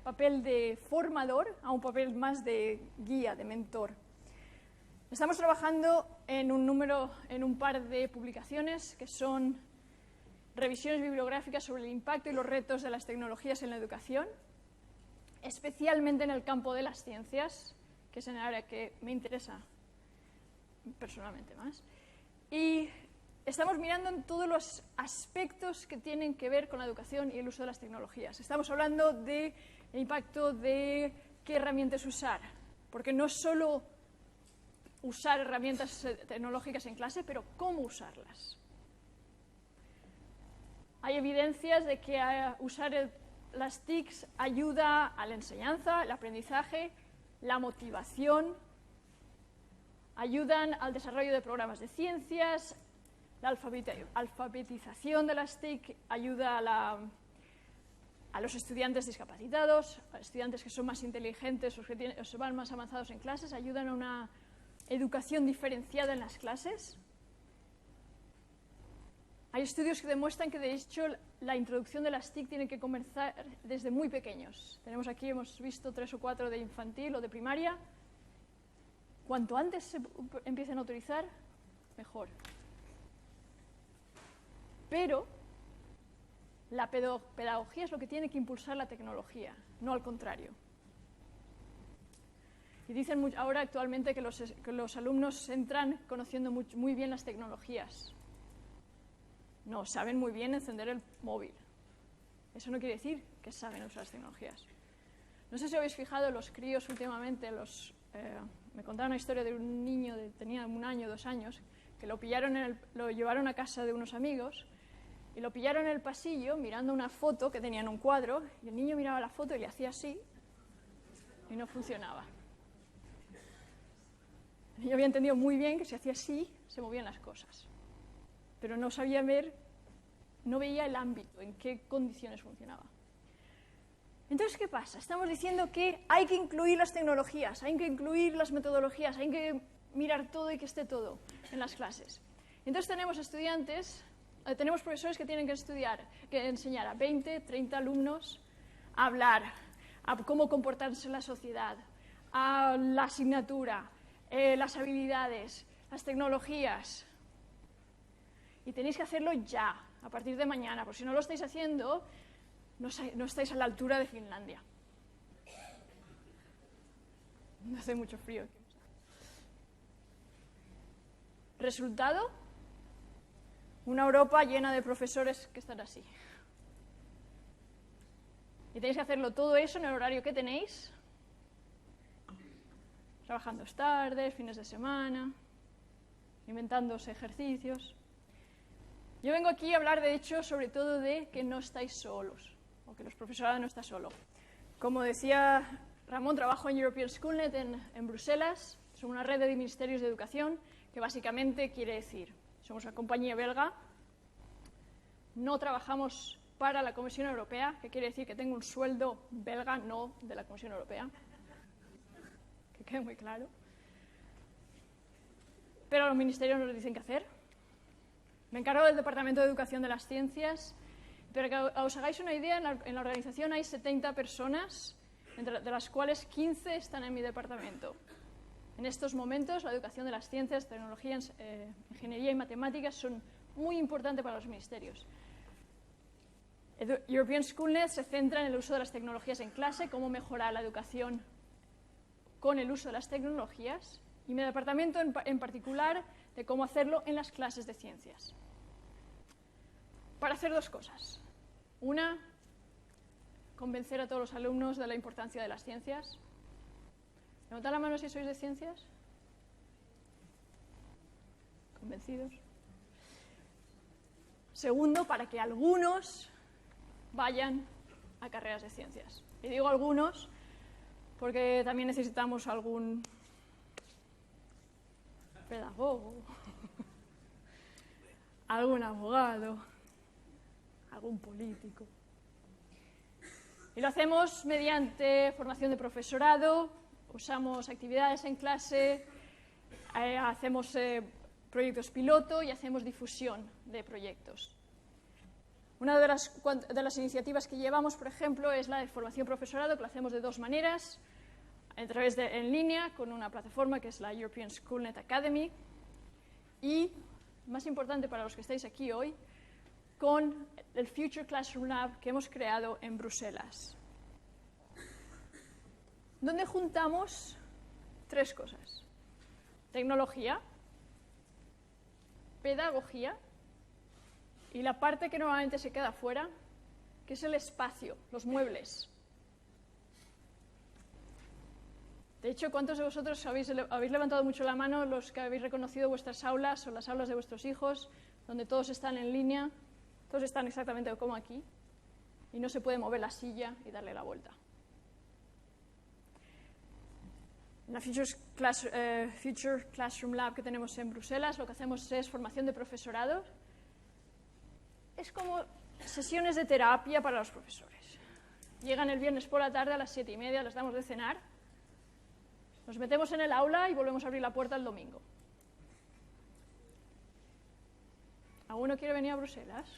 papel de formador a un papel más de guía, de mentor. Estamos trabajando en un par de publicaciones que son revisiones bibliográficas sobre el impacto y los retos de las tecnologías en la educación, especialmente en el campo de las ciencias, que es en el área que me interesa personalmente más. Y estamos mirando en todos los aspectos que tienen que ver con la educación y el uso de las tecnologías. Estamos hablando del impacto de qué herramientas usar, porque no solo usar herramientas tecnológicas en clase, pero cómo usarlas. Hay evidencias de que usar las TICs ayuda a la enseñanza, el aprendizaje, la motivación, ayudan al desarrollo de programas de ciencias, la alfabetización de las TIC ayuda a los estudiantes discapacitados, a estudiantes que son más inteligentes o que van más avanzados en clases, ayudan a una educación diferenciada en las clases. Hay estudios que demuestran que, de hecho, la introducción de las TIC tiene que comenzar desde muy pequeños. Tenemos aquí, hemos visto 3 o 4 de infantil o de primaria. Cuanto antes se empiecen a utilizar, mejor. Pero la pedagogía es lo que tiene que impulsar la tecnología, no al contrario. Y dicen ahora actualmente que los alumnos entran conociendo muy bien las tecnologías. No, saben muy bien encender el móvil. Eso no quiere decir que saben usar las tecnologías. No sé si habéis fijado, los críos últimamente, me contaron una historia de un niño, tenía 1 año, 2 años, que lo llevaron a casa de unos amigos y lo pillaron en el pasillo mirando una foto que tenía en un cuadro, y el niño miraba la foto y le hacía así y no funcionaba. El niño había entendido muy bien que si hacía así se movían las cosas, pero no sabía no veía el ámbito, en qué condiciones funcionaba. Entonces, ¿qué pasa? Estamos diciendo que hay que incluir las tecnologías, hay que incluir las metodologías, hay que mirar todo y que esté todo en las clases. Entonces tenemos profesores que tienen que enseñar a 20, 30 alumnos a hablar, a cómo comportarse en la sociedad, a la asignatura, las habilidades, las tecnologías. Y tenéis que hacerlo ya, a partir de mañana, porque si no lo estáis haciendo, no estáis a la altura de Finlandia. No hace mucho frío. Resultado, una Europa llena de profesores que están así. Y tenéis que hacerlo todo eso en el horario que tenéis, trabajando tardes, fines de semana, inventándose ejercicios. Yo vengo aquí a hablar, de hecho, sobre todo de que no estáis solos, o que los profesorados no están solos. Como decía Ramón, trabajo en European Schoolnet en Bruselas. Somos una red de ministerios de educación que básicamente quiere decir, somos una compañía belga, no trabajamos para la Comisión Europea, que quiere decir que tengo un sueldo belga, no de la Comisión Europea, que quede muy claro. Pero los ministerios nos dicen qué hacer. Me encargo del Departamento de Educación de las Ciencias, pero que os hagáis una idea, en la organización hay 70 personas, de las cuales 15 están en mi departamento. En estos momentos, la educación de las ciencias, tecnología, ingeniería y matemáticas son muy importantes para los ministerios. European Schoolnet se centra en el uso de las tecnologías en clase, cómo mejorar la educación con el uso de las tecnologías, y mi departamento en particular de cómo hacerlo en las clases de ciencias. Para hacer 2 cosas. Una, convencer a todos los alumnos de la importancia de las ciencias. Levantad la mano si sois de ciencias. ¿Convencidos? Segundo, para que algunos vayan a carreras de ciencias. Y digo algunos porque también necesitamos algún pedagogo, algún abogado, algún político. Y lo hacemos mediante formación de profesorado, usamos actividades en clase, hacemos proyectos piloto y hacemos difusión de proyectos. Una de las iniciativas que llevamos, por ejemplo, es la de formación profesorado, que lo hacemos de dos maneras, en línea, con una plataforma que es la European SchoolNet Academy, y, más importante para los que estáis aquí hoy, con el Future Classroom Lab que hemos creado en Bruselas, donde juntamos tres cosas: tecnología, pedagogía y la parte que normalmente se queda fuera, que es el espacio, los muebles. De hecho, ¿cuántos de vosotros habéis levantado mucho la mano los que habéis reconocido vuestras aulas o las aulas de vuestros hijos, donde todos están en línea, todos están exactamente como aquí, y no se puede mover la silla y darle la vuelta? En la Future Classroom Lab que tenemos en Bruselas, lo que hacemos es formación de profesorado. Es como sesiones de terapia para los profesores. Llegan el viernes por la tarde a las 7:30, les damos de cenar, nos metemos en el aula y volvemos a abrir la puerta el domingo. ¿Alguno quiere venir a Bruselas?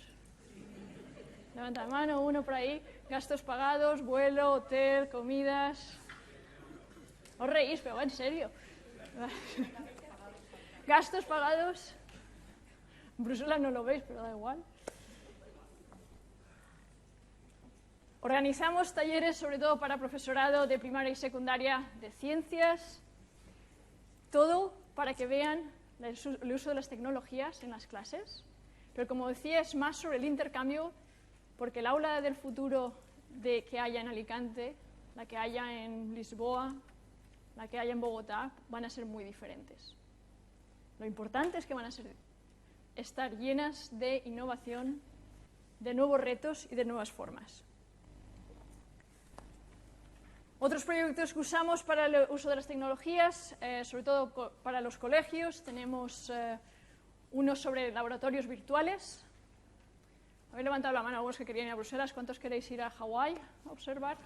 Levanta la mano, uno por ahí. Gastos pagados, vuelo, hotel, comidas. Os reís, pero va en serio. Gastos pagados. En Bruselas no lo veis, pero da igual. Organizamos talleres, sobre todo para profesorado de primaria y secundaria de ciencias. Todo para que vean el uso de las tecnologías en las clases. Pero como decía, es más sobre el intercambio, porque el aula del futuro que haya en Alicante, la que haya en Lisboa, la que haya en Bogotá, van a ser muy diferentes. Lo importante es que van a estar llenas de innovación, de nuevos retos y de nuevas formas. Otros proyectos que usamos para el uso de las tecnologías, sobre todo para los colegios, tenemos uno sobre laboratorios virtuales. Habéis levantado la mano algunos que querían ir a Bruselas. ¿Cuántos queréis ir a Hawái a observar?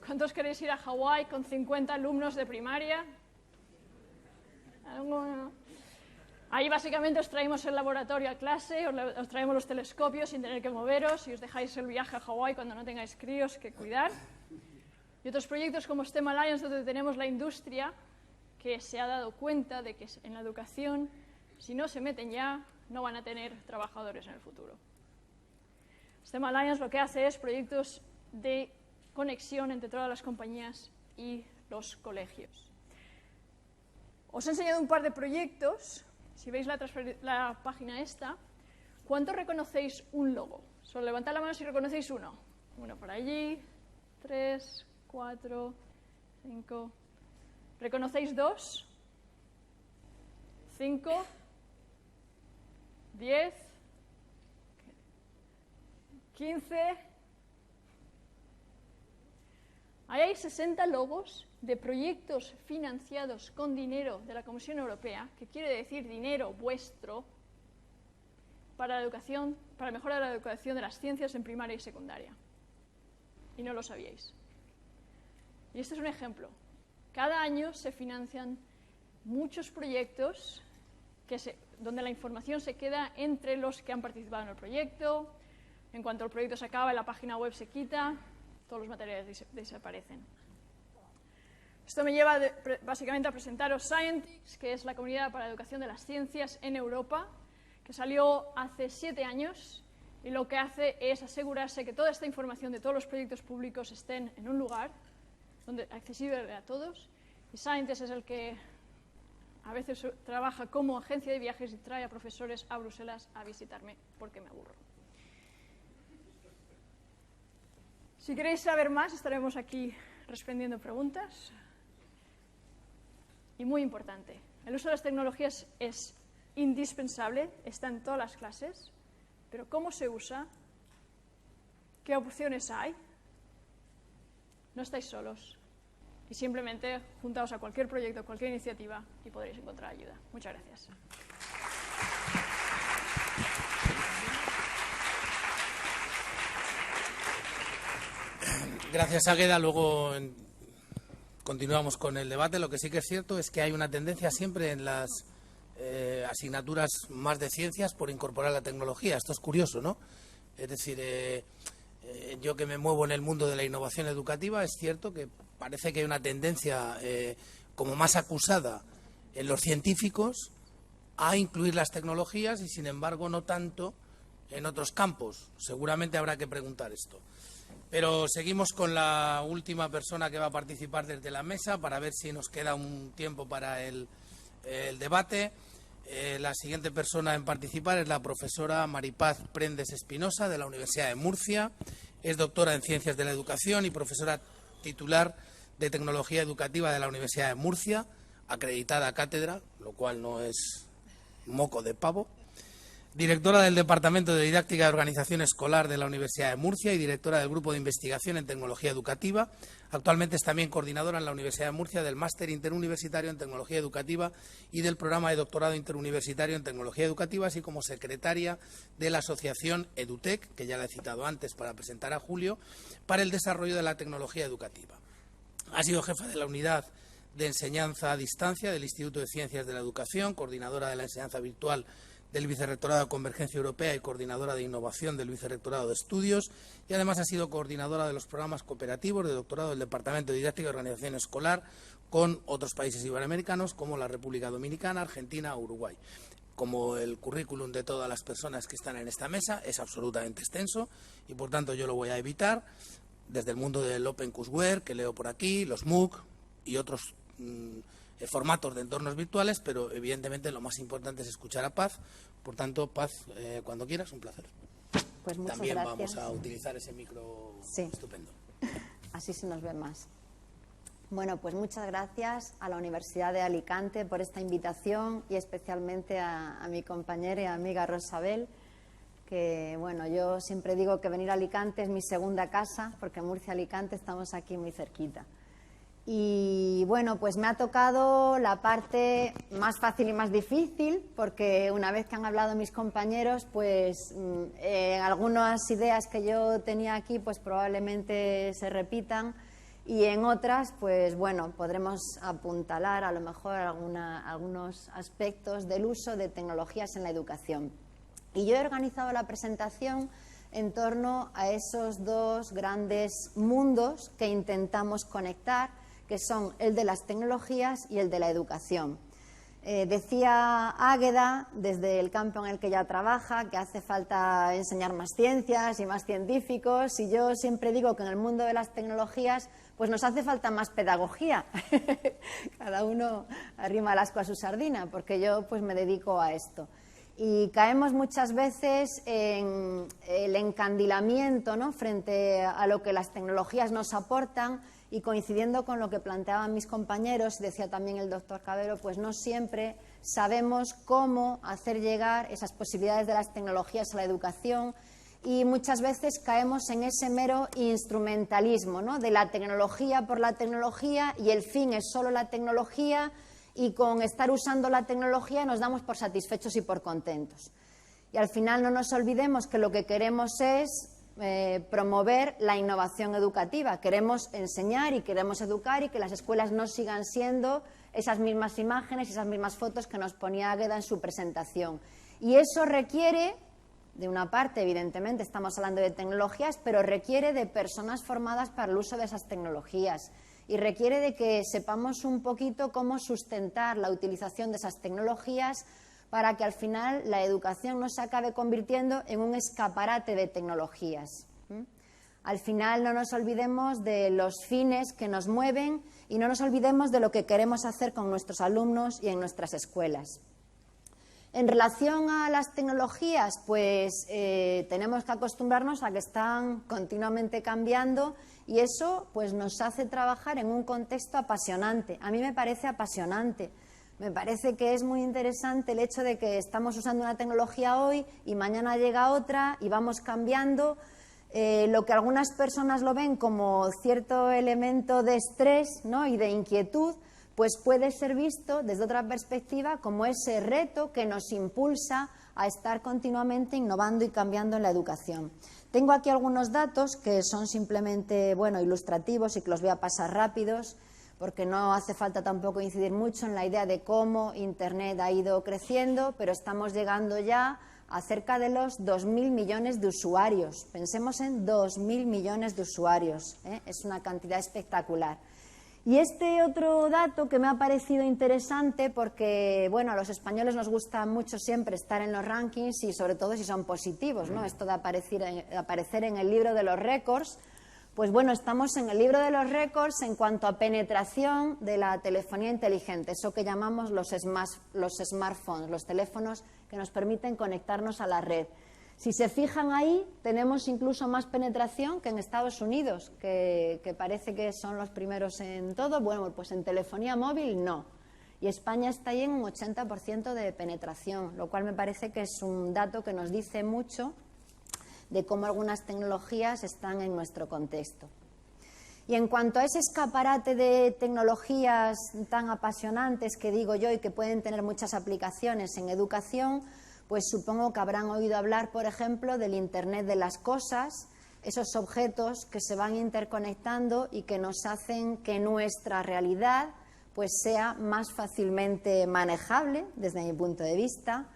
¿Cuántos queréis ir a Hawái con 50 alumnos de primaria? ¿Alguno? Ahí básicamente os traemos el laboratorio a clase, os traemos los telescopios sin tener que moveros y os dejáis el viaje a Hawái cuando no tengáis críos que cuidar. Y otros proyectos como STEM Alliance, donde tenemos la industria que se ha dado cuenta de que en la educación, si no se meten ya, no van a tener trabajadores en el futuro. STEM Alliance lo que hace es proyectos de conexión entre todas las compañías y los colegios. Os he enseñado un par de proyectos. Si veis la página esta, ¿cuántos reconocéis un logo? Solo levantad la mano si reconocéis uno. Uno por allí, 3, 4, 5. ¿Reconocéis 2? 5, 10, 15. Ahí hay 60 logos de proyectos financiados con dinero de la Comisión Europea, que quiere decir dinero vuestro, para la educación, para mejorar la educación de las ciencias en primaria y secundaria. Y no lo sabíais. Y este es un ejemplo. Cada año se financian muchos proyectos donde la información se queda entre los que han participado en el proyecto. En cuanto el proyecto se acaba, la página web se quita, todos los materiales desaparecen. Esto me lleva básicamente a presentaros Scientix, que es la comunidad para la educación de las ciencias en Europa, que salió hace 7 años y lo que hace es asegurarse que toda esta información de todos los proyectos públicos estén en un lugar accesible a todos. Y Scientix es el que a veces trabaja como agencia de viajes y trae a profesores a Bruselas a visitarme porque me aburro. Si queréis saber más, estaremos aquí respondiendo preguntas. Y muy importante, el uso de las tecnologías es indispensable, está en todas las clases, pero cómo se usa qué opciones hay. No estáis solos. Y simplemente juntaos a cualquier proyecto, cualquier iniciativa y podréis encontrar ayuda. Muchas gracias. Gracias, Águeda. Luego continuamos con el debate. Lo que sí que es cierto es que hay una tendencia siempre en las asignaturas más de ciencias por incorporar la tecnología. Esto es curioso, ¿no? Es decir, yo que me muevo en el mundo de la innovación educativa, es cierto que parece que hay una tendencia como más acusada en los científicos a incluir las tecnologías y, sin embargo, no tanto en otros campos. Seguramente habrá que preguntar esto. Pero seguimos con la última persona que va a participar desde la mesa para ver si nos queda un tiempo para el debate. La siguiente persona en participar es la profesora Maripaz Prendes Espinosa, de la Universidad de Murcia. Es doctora en Ciencias de la Educación y profesora titular de Tecnología Educativa de la Universidad de Murcia, acreditada cátedra, lo cual no es moco de pavo. Directora del Departamento de Didáctica y Organización Escolar de la Universidad de Murcia y directora del Grupo de Investigación en Tecnología Educativa. Actualmente es también coordinadora en la Universidad de Murcia del Máster Interuniversitario en Tecnología Educativa y del Programa de Doctorado Interuniversitario en Tecnología Educativa, así como secretaria de la Asociación EduTech, que ya la he citado antes para presentar a Julio, para el desarrollo de la tecnología educativa. Ha sido jefa de la Unidad de Enseñanza a Distancia del Instituto de Ciencias de la Educación, coordinadora de la enseñanza virtual del Vicerrectorado de Convergencia Europea y coordinadora de innovación del Vicerrectorado de Estudios, y además ha sido coordinadora de los programas cooperativos de doctorado del Departamento de Didáctica y Organización Escolar con otros países iberoamericanos como la República Dominicana, Argentina o Uruguay. Como el currículum de todas las personas que están en esta mesa es absolutamente extenso y por tanto yo lo voy a evitar, desde el mundo del Open Courseware, que leo por aquí, los MOOC y otros formatos de entornos virtuales, pero evidentemente lo más importante es escuchar a Paz. Por tanto, Paz, cuando quieras, un placer. Pues muchas También gracias. vamos a utilizar ese micro estupendo. Así se nos ve más. Bueno, pues muchas gracias a la Universidad de Alicante por esta invitación y especialmente a mi compañera y amiga Rosabel, que bueno, yo siempre digo que venir a Alicante es mi segunda casa, porque en Murcia y Alicante estamos aquí muy cerquita. Y bueno, pues me ha tocado la parte más fácil y más difícil, porque una vez que han hablado mis compañeros, pues algunas ideas que yo tenía aquí pues probablemente se repitan y en otras pues bueno, podremos apuntalar a lo mejor algunos aspectos del uso de tecnologías en la educación. Y yo he organizado la presentación en torno a esos dos grandes mundos que intentamos conectar, que son el de las tecnologías y el de la educación. Decía Águeda, desde el campo en el que ella trabaja, que hace falta enseñar más ciencias y más científicos, y yo siempre digo que en el mundo de las tecnologías pues nos hace falta más pedagogía. Cada uno arrima el ascua a su sardina, porque yo pues me dedico a esto. Y caemos muchas veces en el encandilamiento, ¿no?, frente a lo que las tecnologías nos aportan, y coincidiendo con lo que planteaban mis compañeros, y decía también el doctor Cabero, pues no siempre sabemos cómo hacer llegar esas posibilidades de las tecnologías a la educación y muchas veces caemos en ese mero instrumentalismo, ¿no?, de la tecnología por la tecnología y el fin es solo la tecnología y con estar usando la tecnología nos damos por satisfechos y por contentos. Y al final no nos olvidemos que lo que queremos es promover la innovación educativa. Queremos enseñar y queremos educar y que las escuelas no sigan siendo esas mismas imágenes, esas mismas fotos que nos ponía Águeda en su presentación. Y eso requiere, de una parte, evidentemente, estamos hablando de tecnologías, pero requiere de personas formadas para el uso de esas tecnologías y requiere de que sepamos un poquito cómo sustentar la utilización de esas tecnologías para que al final la educación no se acabe convirtiendo en un escaparate de tecnologías. Al final no nos olvidemos de los fines que nos mueven y no nos olvidemos de lo que queremos hacer con nuestros alumnos y en nuestras escuelas. En relación a las tecnologías, pues tenemos que acostumbrarnos a que están continuamente cambiando y eso pues nos hace trabajar en un contexto apasionante. A mí me parece apasionante. Me parece que es muy interesante el hecho de que estamos usando una tecnología hoy y mañana llega otra y vamos cambiando. lo que algunas personas lo ven como cierto elemento de estrés, ¿no?, y de inquietud, pues puede ser visto desde otra perspectiva como ese reto que nos impulsa a estar continuamente innovando y cambiando en la educación. Tengo aquí algunos datos que son simplemente, bueno, ilustrativos y que los voy a pasar rápidos, porque no hace falta tampoco incidir mucho en la idea de cómo Internet ha ido creciendo, pero estamos llegando ya a cerca de los 2.000 millones de usuarios. Pensemos en 2.000 millones de usuarios, ¿eh? Es una cantidad espectacular. Y este otro dato que me ha parecido interesante porque, bueno, a los españoles nos gusta mucho siempre estar en los rankings y sobre todo si son positivos, ¿no? Esto de aparecer en el libro de los récords, pues bueno, estamos en el libro de los récords en cuanto a penetración de la telefonía inteligente, eso que llamamos los smartphones, los teléfonos que nos permiten conectarnos a la red. Si se fijan ahí, tenemos incluso más penetración que en Estados Unidos, que parece que son los primeros en todo. Bueno, pues en telefonía móvil no. Y España está ahí en un 80% de penetración, lo cual me parece que es un dato que nos dice mucho de cómo algunas tecnologías están en nuestro contexto. Y en cuanto a ese escaparate de tecnologías tan apasionantes que digo yo y que pueden tener muchas aplicaciones en educación, pues supongo que habrán oído hablar, por ejemplo, del Internet de las cosas, esos objetos que se van interconectando y que nos hacen que nuestra realidad pues sea más fácilmente manejable, desde mi punto de vista.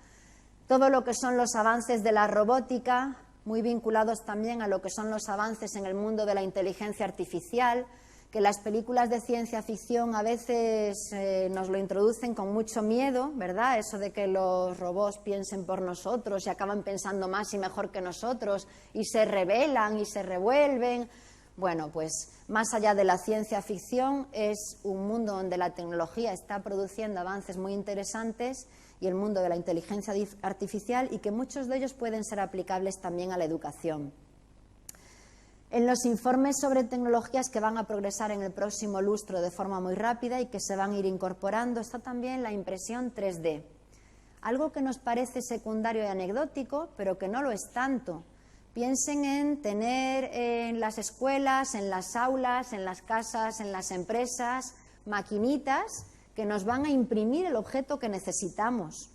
Todo lo que son los avances de la robótica, muy vinculados también a lo que son los avances en el mundo de la inteligencia artificial, que las películas de ciencia ficción a veces nos lo introducen con mucho miedo, ¿verdad? Eso de que los robots piensen por nosotros y acaban pensando más y mejor que nosotros y se rebelan y se revuelven. Bueno, pues más allá de la ciencia ficción es un mundo donde la tecnología está produciendo avances muy interesantes y el mundo de la inteligencia artificial y que muchos de ellos pueden ser aplicables también a la educación. En los informes sobre tecnologías que van a progresar en el próximo lustro de forma muy rápida y que se van a ir incorporando está también la impresión 3D. Algo que nos parece secundario y anecdótico, pero que no lo es tanto. Piensen en tener en las escuelas, en las aulas, en las casas, en las empresas, maquinitas que nos van a imprimir el objeto que necesitamos.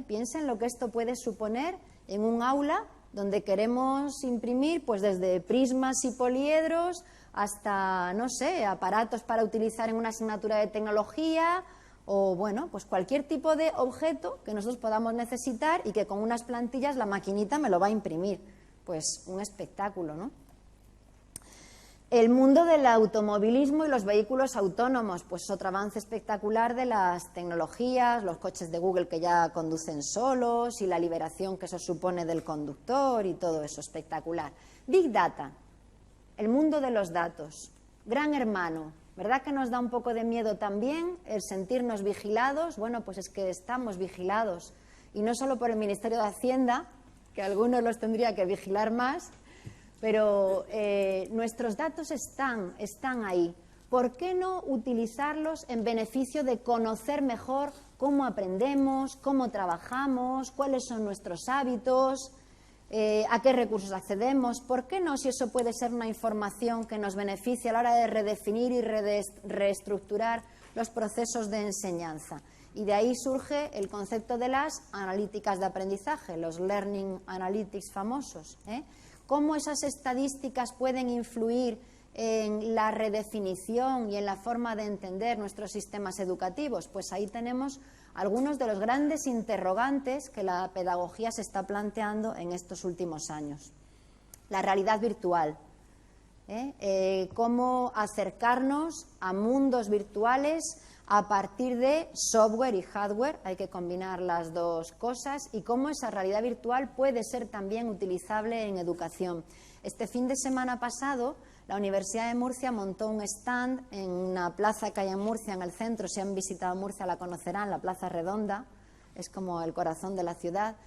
Piensen lo que esto puede suponer en un aula donde queremos imprimir pues desde prismas y poliedros hasta, no sé, aparatos para utilizar en una asignatura de tecnología o, bueno, pues cualquier tipo de objeto que nosotros podamos necesitar y que con unas plantillas la maquinita me lo va a imprimir. Pues un espectáculo, ¿no? El mundo del automovilismo y los vehículos autónomos, pues otro avance espectacular de las tecnologías, los coches de Google que ya conducen solos y la liberación que eso supone del conductor y todo eso, espectacular. Big Data, el mundo de los datos, gran hermano, ¿verdad que nos da un poco de miedo también el sentirnos vigilados? Bueno, pues es que estamos vigilados y no solo por el Ministerio de Hacienda, que algunos los tendría que vigilar más, pero nuestros datos están ahí. ¿Por qué no utilizarlos en beneficio de conocer mejor cómo aprendemos, cómo trabajamos, cuáles son nuestros hábitos, a qué recursos accedemos? ¿Por qué no, si eso puede ser una información que nos beneficie a la hora de redefinir y reestructurar los procesos de enseñanza? Y de ahí surge el concepto de las analíticas de aprendizaje, los Learning Analytics famosos, ¿Cómo esas estadísticas pueden influir en la redefinición y en la forma de entender nuestros sistemas educativos? Pues ahí tenemos algunos de los grandes interrogantes que la pedagogía se está planteando en estos últimos años. La realidad virtual, cómo acercarnos a mundos virtuales a partir de software y hardware, hay que combinar las dos cosas, y cómo esa realidad virtual puede ser también utilizable en educación. Este fin de semana pasado, la Universidad de Murcia montó un stand en una plaza que hay en Murcia, en el centro. Si han visitado Murcia la conocerán, la Plaza Redonda, es como el corazón de la ciudad.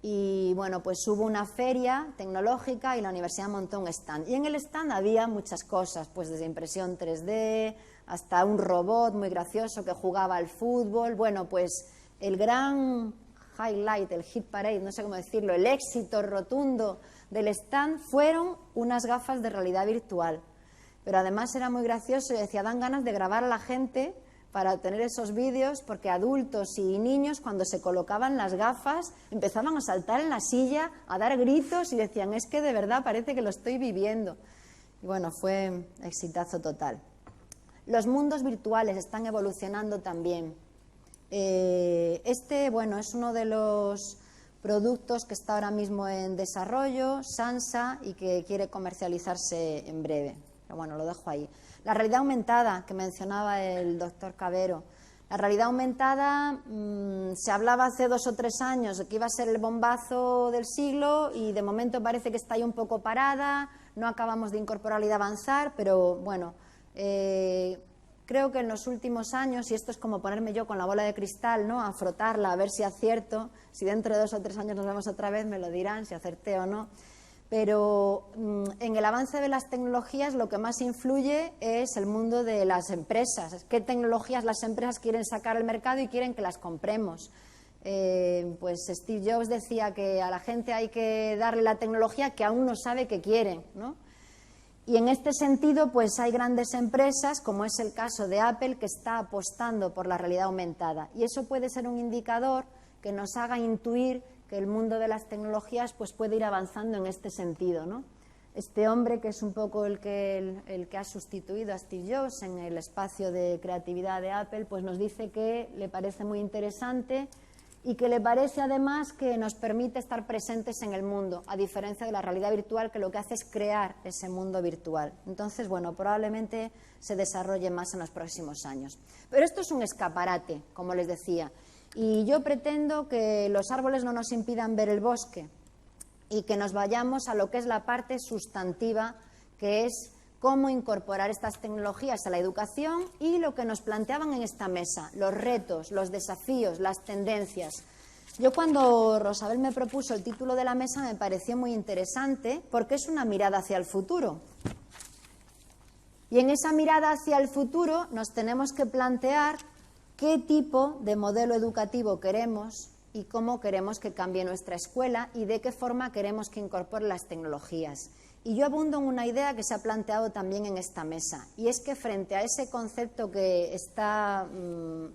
Y bueno, pues hubo una feria tecnológica y la universidad montó un stand. Y en el stand había muchas cosas, pues desde impresión 3D hasta un robot muy gracioso que jugaba al fútbol. Bueno, pues el gran highlight, el hit parade, no sé cómo decirlo, el éxito rotundo del stand fueron unas gafas de realidad virtual. Pero además era muy gracioso y decía, dan ganas de grabar a la gente para obtener esos vídeos, porque adultos y niños, cuando se colocaban las gafas, empezaban a saltar en la silla, a dar gritos y decían, es que de verdad parece que lo estoy viviendo. Y bueno, fue exitazo total. Los mundos virtuales están evolucionando también. Bueno, es uno de los productos que está ahora mismo en desarrollo, Sansa, y que quiere comercializarse en breve. Pero bueno, lo dejo ahí. La realidad aumentada, que mencionaba el doctor Cabero. La realidad aumentada, se hablaba hace 2 o 3 años de que iba a ser el bombazo del siglo y de momento parece que está ahí un poco parada, no acabamos de incorporarla y de avanzar, pero bueno, creo que en los últimos años, y esto es como ponerme yo con la bola de cristal, ¿no?, a frotarla, a ver si acierto, si dentro de 2 o 3 años nos vemos otra vez, me lo dirán, si acerté o no. Pero en el avance de las tecnologías lo que más influye es el mundo de las empresas. ¿Qué tecnologías las empresas quieren sacar al mercado y quieren que las compremos? Pues Steve Jobs decía que a la gente hay que darle la tecnología que aún no sabe que quieren, ¿no? Y en este sentido, pues hay grandes empresas, como es el caso de Apple, que está apostando por la realidad aumentada. Y eso puede ser un indicador que nos haga intuir que el mundo de las tecnologías pues puede ir avanzando en este sentido, ¿no? Este hombre, que es un poco el que ha sustituido a Steve Jobs en el espacio de creatividad de Apple, pues nos dice que le parece muy interesante y que le parece además que nos permite estar presentes en el mundo, a diferencia de la realidad virtual, que lo que hace es crear ese mundo virtual. Entonces, bueno, probablemente se desarrolle más en los próximos años. Pero esto es un escaparate, como les decía. Y yo pretendo que los árboles no nos impidan ver el bosque y que nos vayamos a lo que es la parte sustantiva, que es cómo incorporar estas tecnologías a la educación y lo que nos planteaban en esta mesa, los retos, los desafíos, las tendencias. Yo cuando Rosabel me propuso el título de la mesa me pareció muy interesante porque es una mirada hacia el futuro. Y en esa mirada hacia el futuro nos tenemos que plantear qué tipo de modelo educativo queremos y cómo queremos que cambie nuestra escuela y de qué forma queremos que incorpore las tecnologías. Y yo abundo en una idea que se ha planteado también en esta mesa, y es que frente a ese concepto que está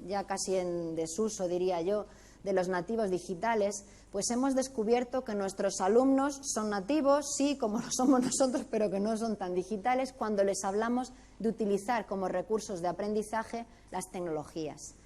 ya casi en desuso, diría yo, de los nativos digitales, pues hemos descubierto que nuestros alumnos son nativos, sí, como lo somos nosotros, pero que no son tan digitales cuando les hablamos de utilizar como recursos de aprendizaje las tecnologías.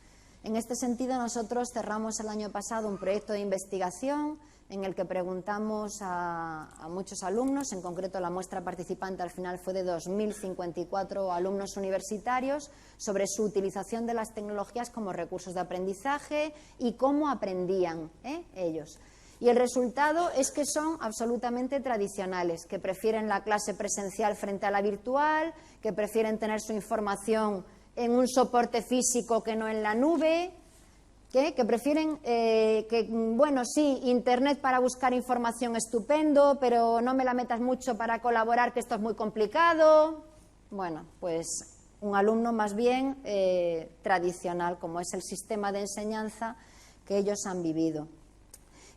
En este sentido, nosotros cerramos el año pasado un proyecto de investigación en el que preguntamos a muchos alumnos, en concreto la muestra participante al final fue de 2.054 alumnos universitarios, sobre su utilización de las tecnologías como recursos de aprendizaje y cómo aprendían ellos. Y el resultado es que son absolutamente tradicionales, que prefieren la clase presencial frente a la virtual, que prefieren tener su información en un soporte físico que no en la nube, que prefieren bueno, sí, Internet para buscar información estupendo, pero no me la metas mucho para colaborar, que esto es muy complicado. Bueno, pues un alumno más bien tradicional, como es el sistema de enseñanza que ellos han vivido.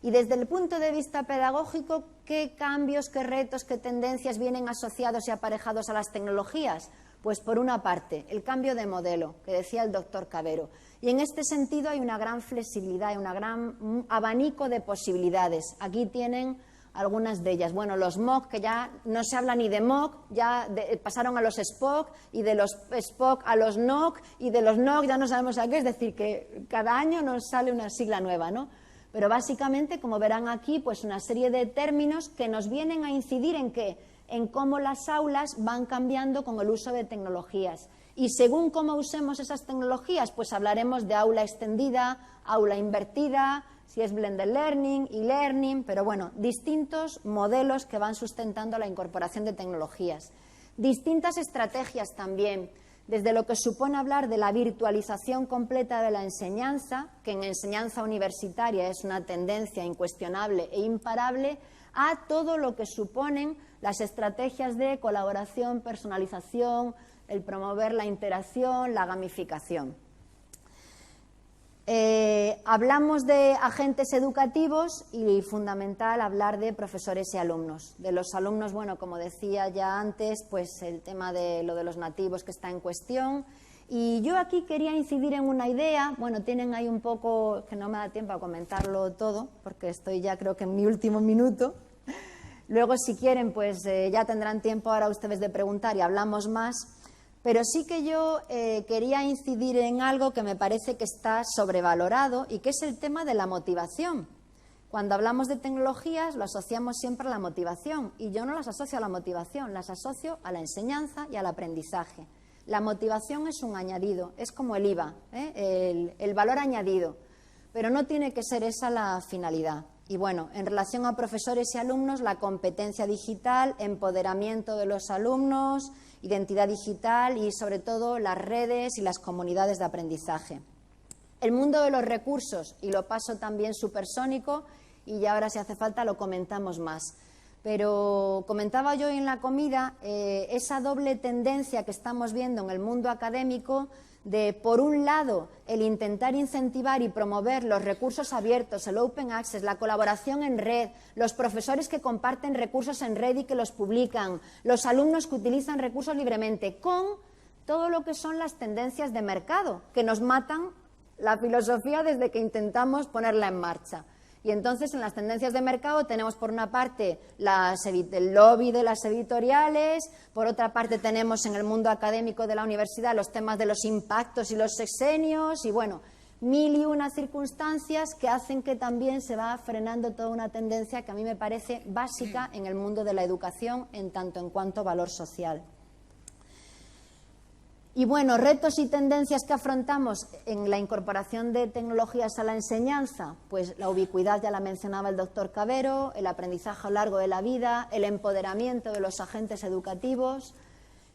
Y desde el punto de vista pedagógico, ¿qué cambios, qué retos, qué tendencias vienen asociados y aparejados a las tecnologías? Pues por una parte, el cambio de modelo, que decía el doctor Cabero. Y en este sentido hay una gran flexibilidad, hay un gran abanico de posibilidades. Aquí tienen algunas de ellas. Bueno, los MOOC, que ya no se habla ni de MOOC, ya pasaron a los SPOC, y de los SPOC a los NOC, y de los NOC ya no sabemos a qué, es decir, que cada año nos sale una sigla nueva, ¿no? Pero básicamente, como verán aquí, pues una serie de términos que nos vienen a incidir en ¿qué? En cómo las aulas van cambiando con el uso de tecnologías. Y según cómo usemos esas tecnologías, pues hablaremos de aula extendida, aula invertida, si es blended learning, e-learning, pero bueno, distintos modelos que van sustentando la incorporación de tecnologías. Distintas estrategias también, desde lo que supone hablar de la virtualización completa de la enseñanza, que en enseñanza universitaria es una tendencia incuestionable e imparable, a todo lo que suponen las estrategias de colaboración, personalización, el promover la interacción, la gamificación. Hablamos de agentes educativos y fundamental hablar de profesores y alumnos. De los alumnos, bueno, como decía ya antes, pues el tema de lo de los nativos que está en cuestión. Y yo aquí quería incidir en una idea, bueno, tienen ahí un poco, que no me da tiempo a comentarlo todo, porque estoy ya creo que en mi último minuto. Luego, si quieren, pues ya tendrán tiempo ahora ustedes de preguntar y hablamos más. Pero sí que yo quería incidir en algo que me parece que está sobrevalorado y que es el tema de la motivación. Cuando hablamos de tecnologías lo asociamos siempre a la motivación y yo no las asocio a la motivación, las asocio a la enseñanza y al aprendizaje. La motivación es un añadido, es como el IVA, el valor añadido, pero no tiene que ser esa la finalidad. Y bueno, en relación a profesores y alumnos, la competencia digital, empoderamiento de los alumnos, identidad digital y sobre todo las redes y las comunidades de aprendizaje. El mundo de los recursos, y lo paso también supersónico y ya ahora si hace falta lo comentamos más. Pero comentaba yo en la comida esa doble tendencia que estamos viendo en el mundo académico de, por un lado, el intentar incentivar y promover los recursos abiertos, el open access, la colaboración en red, los profesores que comparten recursos en red y que los publican, los alumnos que utilizan recursos libremente, con todo lo que son las tendencias de mercado, que nos matan la filosofía desde que intentamos ponerla en marcha. Y entonces en las tendencias de mercado tenemos por una parte el lobby de las editoriales, por otra parte tenemos en el mundo académico de la universidad los temas de los impactos y los sexenios y bueno, mil y una circunstancias que hacen que también se va frenando toda una tendencia que a mí me parece básica en el mundo de la educación en tanto en cuanto valor social. Y bueno, retos y tendencias que afrontamos en la incorporación de tecnologías a la enseñanza, pues la ubicuidad ya la mencionaba el doctor Cavero, el aprendizaje a lo largo de la vida, el empoderamiento de los agentes educativos,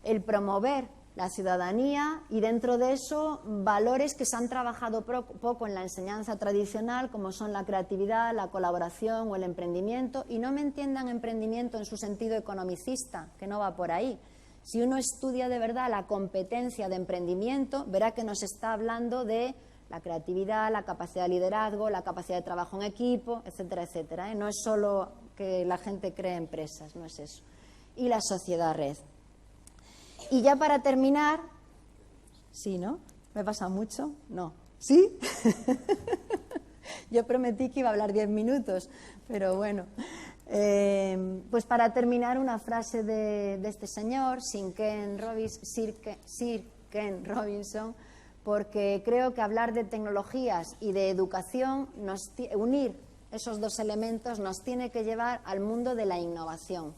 el promover la ciudadanía y dentro de eso valores que se han trabajado poco en la enseñanza tradicional como son la creatividad, la colaboración o el emprendimiento y no me entiendan emprendimiento en su sentido economicista, que no va por ahí. Si uno estudia de verdad la competencia de emprendimiento, verá que nos está hablando de la creatividad, la capacidad de liderazgo, la capacidad de trabajo en equipo, etcétera, etcétera. No es solo que la gente cree empresas, no es eso. Y la sociedad red. Y ya para terminar, ¿sí, no? ¿Me pasa mucho? No. ¿Sí? Yo prometí que iba a hablar 10 minutos, pero bueno. Pues para terminar una frase de este señor, Sir Ken Robinson, porque creo que hablar de tecnologías y de educación, unir esos dos elementos nos tiene que llevar al mundo de la innovación.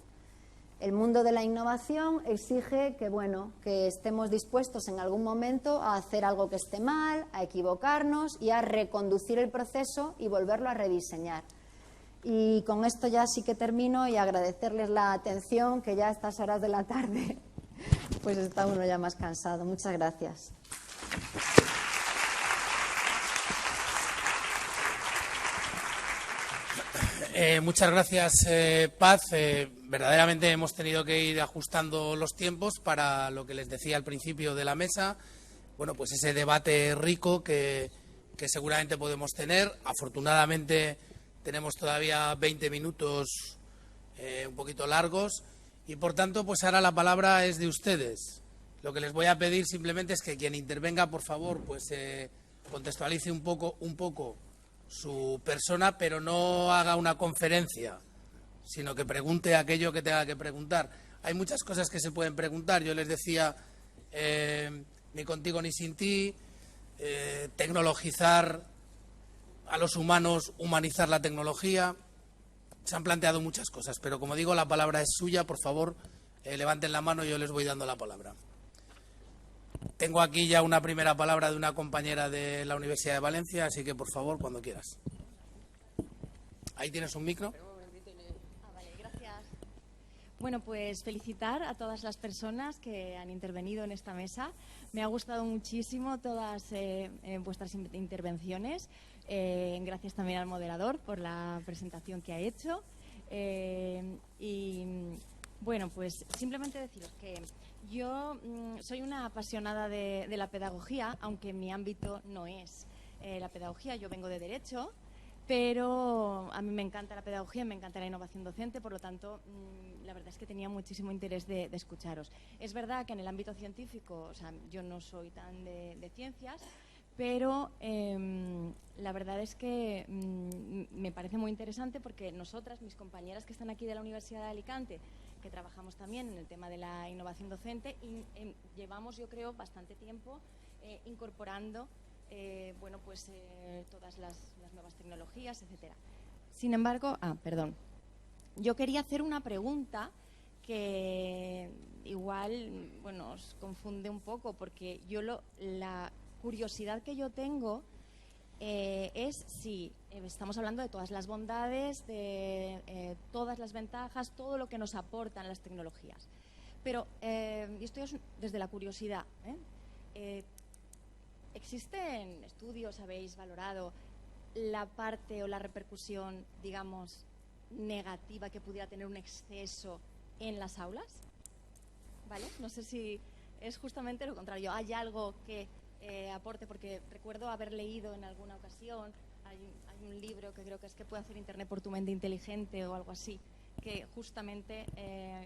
El mundo de la innovación exige que, bueno, que estemos dispuestos en algún momento a hacer algo que esté mal, a equivocarnos y a reconducir el proceso y volverlo a rediseñar. Y con esto ya sí que termino y agradecerles la atención, que ya a estas horas de la tarde pues está uno ya más cansado. Muchas gracias. Muchas gracias, Paz. Verdaderamente hemos tenido que ir ajustando los tiempos para lo que les decía al principio de la mesa. Bueno, pues ese debate rico que seguramente podemos tener. Afortunadamente tenemos todavía 20 minutos un poquito largos y, por tanto, pues ahora la palabra es de ustedes. Lo que les voy a pedir simplemente es que quien intervenga, por favor, pues contextualice un poco su persona, pero no haga una conferencia, sino que pregunte aquello que tenga que preguntar. Hay muchas cosas que se pueden preguntar. Yo les decía, ni contigo ni sin ti, tecnologizar a los humanos, humanizar la tecnología. Se han planteado muchas cosas, pero como digo, la palabra es suya. Por favor, levanten la mano y yo les voy dando la palabra. Tengo aquí ya una primera palabra de una compañera de la Universidad de Valencia, así que por favor, cuando quieras. Ahí tienes un micro. Vale, gracias. Bueno, pues felicitar a todas las personas que han intervenido en esta mesa. Me ha gustado muchísimo todas vuestras intervenciones. Gracias también al moderador por la presentación que ha hecho. Y bueno, pues simplemente deciros que yo soy una apasionada de la pedagogía, aunque mi ámbito no es. la pedagogía. Yo vengo de Derecho, pero a mí me encanta la pedagogía, me encanta la innovación docente, por lo tanto, la verdad es que tenía muchísimo interés de escucharos. Es verdad que en el ámbito científico, o sea, yo no soy tan de ciencias, pero la verdad es que me parece muy interesante porque nosotras, mis compañeras que están aquí de la Universidad de Alicante, que trabajamos también en el tema de la innovación docente, llevamos, yo creo, bastante tiempo incorporando todas las nuevas tecnologías, etcétera. Sin embargo, yo quería hacer una pregunta que igual, os confunde un poco, porque la curiosidad que yo tengo es si estamos hablando de todas las bondades, de todas las ventajas, todo lo que nos aportan las tecnologías. Pero, y esto es desde la curiosidad, ¿existen estudios, habéis valorado la parte o la repercusión, digamos, negativa que pudiera tener un exceso en las aulas? ¿Vale? No sé si es justamente lo contrario. ¿Hay algo que aporte? Porque recuerdo haber leído en alguna ocasión, hay un libro que creo que es ¿Qué puede hacer Internet por tu mente inteligente? O algo así, que justamente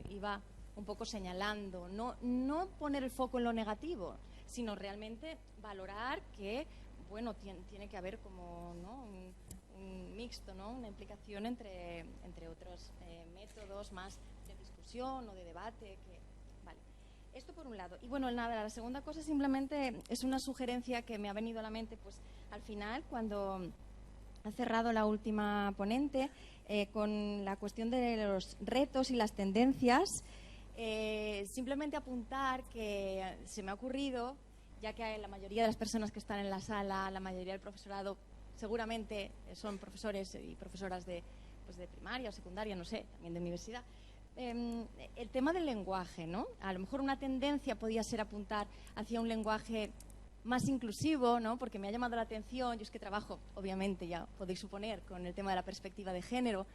iba un poco señalando, no poner el foco en lo negativo, sino realmente valorar que, tiene que haber como, ¿no?, un mixto, ¿no?, una implicación entre otros métodos más de discusión o de debate. Vale. Esto por un lado. Y la segunda cosa simplemente es una sugerencia que me ha venido a la mente, pues al final, cuando ha cerrado la última ponente, con la cuestión de los retos y las tendencias, simplemente apuntar que se me ha ocurrido, ya que la mayoría de las personas que están en la sala, la mayoría del profesorado, seguramente son profesores y profesoras de primaria o secundaria, no sé, también de universidad. El tema del lenguaje, ¿no? A lo mejor una tendencia podía ser apuntar hacia un lenguaje más inclusivo, ¿no? Porque me ha llamado la atención, yo es que trabajo, obviamente, ya podéis suponer, con el tema de la perspectiva de género,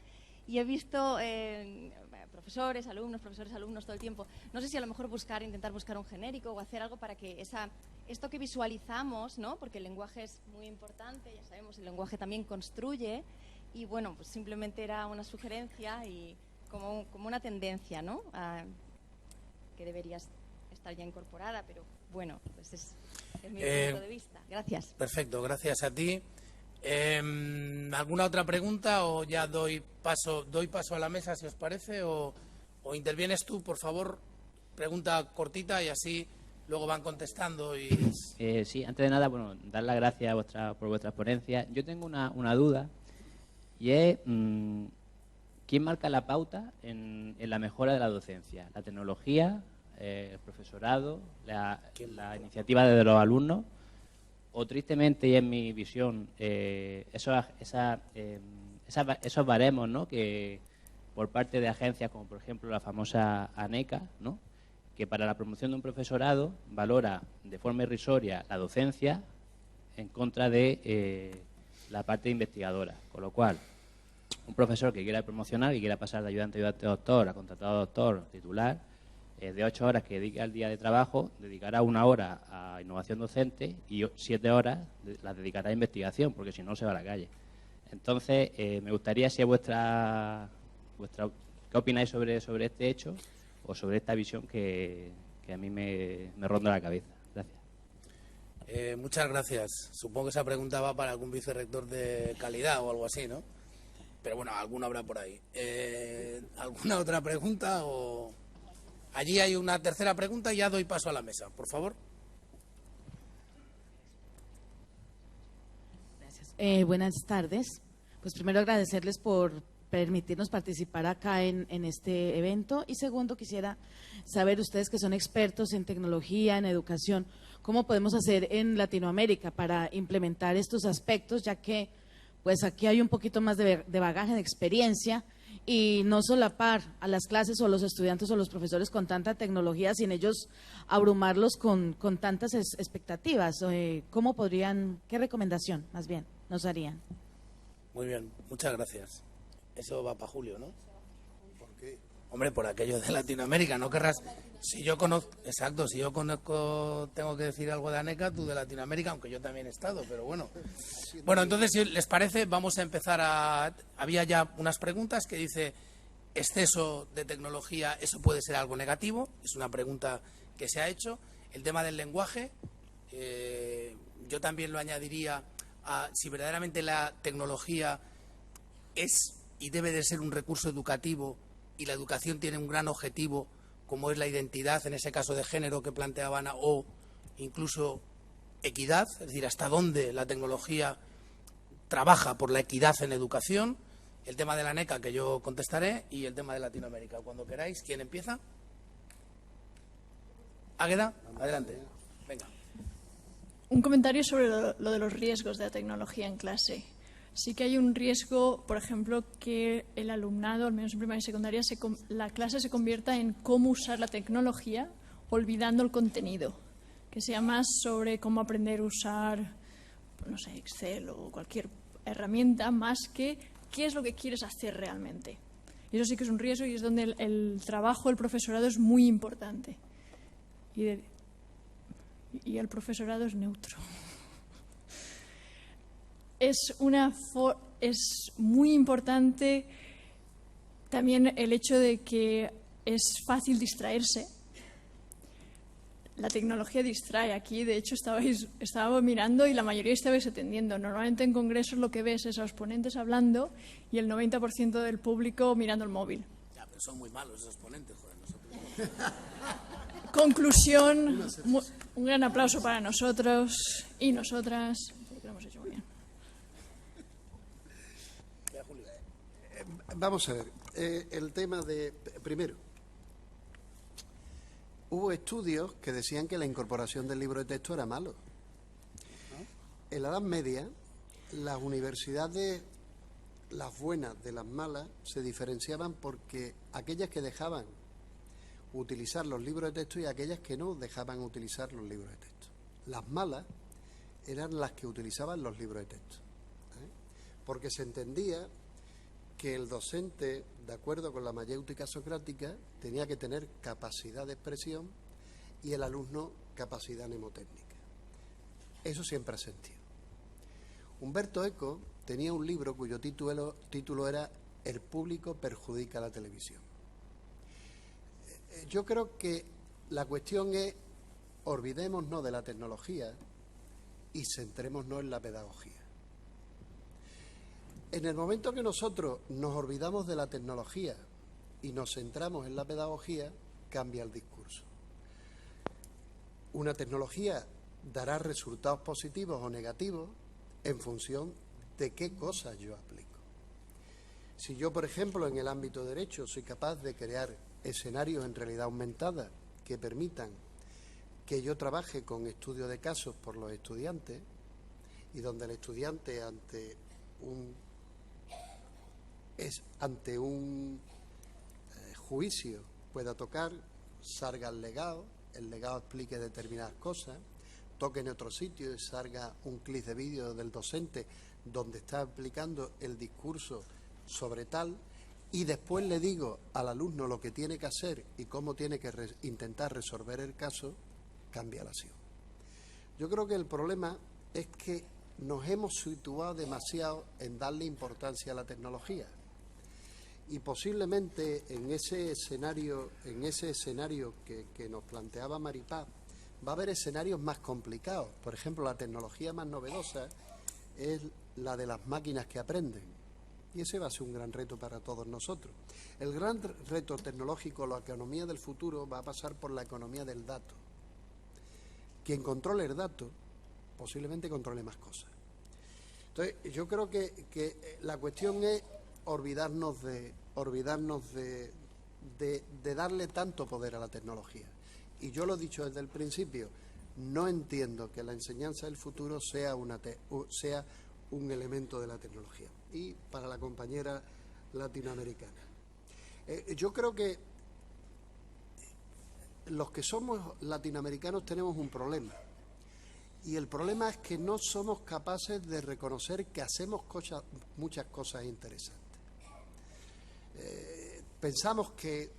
y he visto profesores, alumnos todo el tiempo. No sé si a lo mejor intentar buscar un genérico o hacer algo para que esto que visualizamos, ¿no? Porque el lenguaje es muy importante, ya sabemos, el lenguaje también construye, y pues simplemente era una sugerencia y como una tendencia, ¿no? Que debería estar ya incorporada, pero pues es mi punto de vista. Gracias. Perfecto, gracias a ti. ¿Alguna otra pregunta o ya doy paso a la mesa, si os parece, o intervienes tú, por favor? Pregunta cortita y así luego van contestando. Sí, antes de nada, dar las gracias por vuestras ponencias. Yo tengo una duda y es ¿quién marca la pauta en la mejora de la docencia? ¿La tecnología, el profesorado, la iniciativa de los alumnos? O tristemente, y en mi visión, esos baremos, ¿no?, que por parte de agencias como por ejemplo la famosa ANECA, ¿no?, que para la promoción de un profesorado valora de forma irrisoria la docencia en contra de la parte investigadora. Con lo cual, un profesor que quiera promocionar, que quiera pasar de ayudante a doctor a contratado doctor titular, de 8 horas que dedique al día de trabajo, dedicará 1 hora a innovación docente y 7 horas las dedicará a investigación, porque si no se va a la calle. Entonces, me gustaría si vuestra ¿qué opináis sobre este hecho o sobre esta visión que a mí me ronda la cabeza? Gracias. Muchas gracias. Supongo que esa pregunta va para algún vicerrector de calidad o algo así, ¿no? Pero alguna habrá por ahí. ¿Alguna otra pregunta o...? Allí hay una tercera pregunta y ya doy paso a la mesa, por favor. Gracias. Buenas tardes. Pues primero agradecerles por permitirnos participar acá en este evento, y segundo quisiera saber, ustedes que son expertos en tecnología, en educación, ¿cómo podemos hacer en Latinoamérica para implementar estos aspectos, ya que pues aquí hay un poquito más de bagaje, de experiencia, y no solapar a las clases o a los estudiantes o los profesores con tanta tecnología sin ellos abrumarlos con tantas expectativas? ¿Cómo podrían, qué recomendación más bien nos harían? Muy bien, muchas gracias. Eso va para Julio, ¿no? ¿Por qué? Hombre, por aquello de Latinoamérica, no querrás... Si yo conozco, tengo que decir algo de ANECA, tú de Latinoamérica, aunque yo también he estado, pero bueno. Bueno, entonces, si les parece, vamos a empezar a... Había ya unas preguntas que dice, exceso de tecnología, ¿eso puede ser algo negativo? Es una pregunta que se ha hecho. El tema del lenguaje, yo también lo añadiría a si verdaderamente la tecnología es y debe de ser un recurso educativo y la educación tiene un gran objetivo como es la identidad, en ese caso de género que planteaba Ana, o incluso equidad, es decir, hasta dónde la tecnología trabaja por la equidad en educación, el tema de la ANECA que yo contestaré y el tema de Latinoamérica. Cuando queráis, ¿quién empieza? Águeda, adelante. Venga. Un comentario sobre lo de los riesgos de la tecnología en clase. Sí que hay un riesgo, por ejemplo, que el alumnado, al menos en primaria y secundaria, la clase se convierta en cómo usar la tecnología, olvidando el contenido. Que sea más sobre cómo aprender a usar, no sé, Excel o cualquier herramienta, más que qué es lo que quieres hacer realmente. Y eso sí que es un riesgo y es donde el trabajo del profesorado es muy importante. Y el profesorado es neutro. Es muy importante también el hecho de que es fácil distraerse. La tecnología distrae. Aquí, de hecho, estaba mirando y la mayoría estabais atendiendo. Normalmente en congresos lo que ves es a los ponentes hablando y el 90% del público mirando el móvil. Ya, pero son muy malos esos ponentes, joder, nosotros. Conclusión, un gran aplauso para nosotros y nosotras, porque lo hemos hecho muy bien. Vamos a ver, el tema de... Primero, hubo estudios que decían que la incorporación del libro de texto era malo. En la Edad Media, las universidades, las buenas de las malas, se diferenciaban porque aquellas que dejaban utilizar los libros de texto y aquellas que no dejaban utilizar los libros de texto. Las malas eran las que utilizaban los libros de texto, porque se entendía que el docente, de acuerdo con la mayéutica socrática, tenía que tener capacidad de expresión y el alumno capacidad mnemotécnica. Eso siempre ha sentido. Humberto Eco tenía un libro cuyo título era El público perjudica a la televisión. Yo creo que la cuestión es olvidémonos de la tecnología y centrémonos en la pedagogía. En el momento que nosotros nos olvidamos de la tecnología y nos centramos en la pedagogía, cambia el discurso. Una tecnología dará resultados positivos o negativos en función de qué cosas yo aplico. Si yo, por ejemplo, en el ámbito de derecho soy capaz de crear escenarios en realidad aumentada que permitan que yo trabaje con estudio de casos por los estudiantes y donde el estudiante ante un juicio pueda tocar, salga el legado explique determinadas cosas, toque en otro sitio y salga un clip de vídeo del docente donde está aplicando el discurso sobre tal, y después le digo al alumno lo que tiene que hacer y cómo tiene que intentar resolver el caso, cambia la acción. Yo creo que el problema es que nos hemos situado demasiado en darle importancia a la tecnología. Y posiblemente en ese escenario que nos planteaba Maripaz, va a haber escenarios más complicados. Por ejemplo, la tecnología más novedosa es la de las máquinas que aprenden. Y ese va a ser un gran reto para todos nosotros. El gran reto tecnológico, la economía del futuro, va a pasar por la economía del dato. Quien controle el dato, posiblemente controle más cosas. Entonces, yo creo que la cuestión es olvidarnos de darle tanto poder a la tecnología. Y yo lo he dicho desde el principio, no entiendo que la enseñanza del futuro sea un elemento de la tecnología. Y para la compañera latinoamericana, yo creo que los que somos latinoamericanos tenemos un problema. Y el problema es que no somos capaces de reconocer que hacemos muchas cosas interesantes. Pensamos que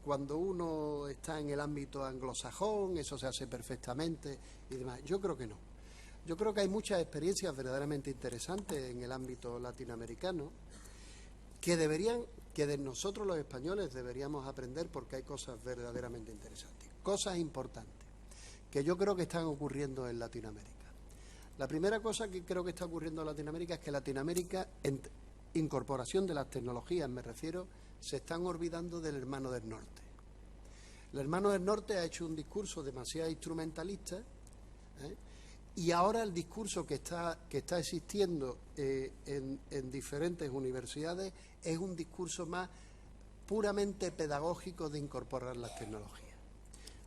cuando uno está en el ámbito anglosajón, eso se hace perfectamente y demás. Yo creo que no. Yo creo que hay muchas experiencias verdaderamente interesantes en el ámbito latinoamericano que de nosotros los españoles deberíamos aprender, porque hay cosas verdaderamente interesantes, cosas importantes que yo creo que están ocurriendo en Latinoamérica. La primera cosa que creo que está ocurriendo en Latinoamérica es que Latinoamérica, en incorporación de las tecnologías me refiero, se están olvidando del hermano del norte. El hermano del norte ha hecho un discurso demasiado instrumentalista, y ahora el discurso que está existiendo en diferentes universidades es un discurso más puramente pedagógico de incorporar las tecnologías.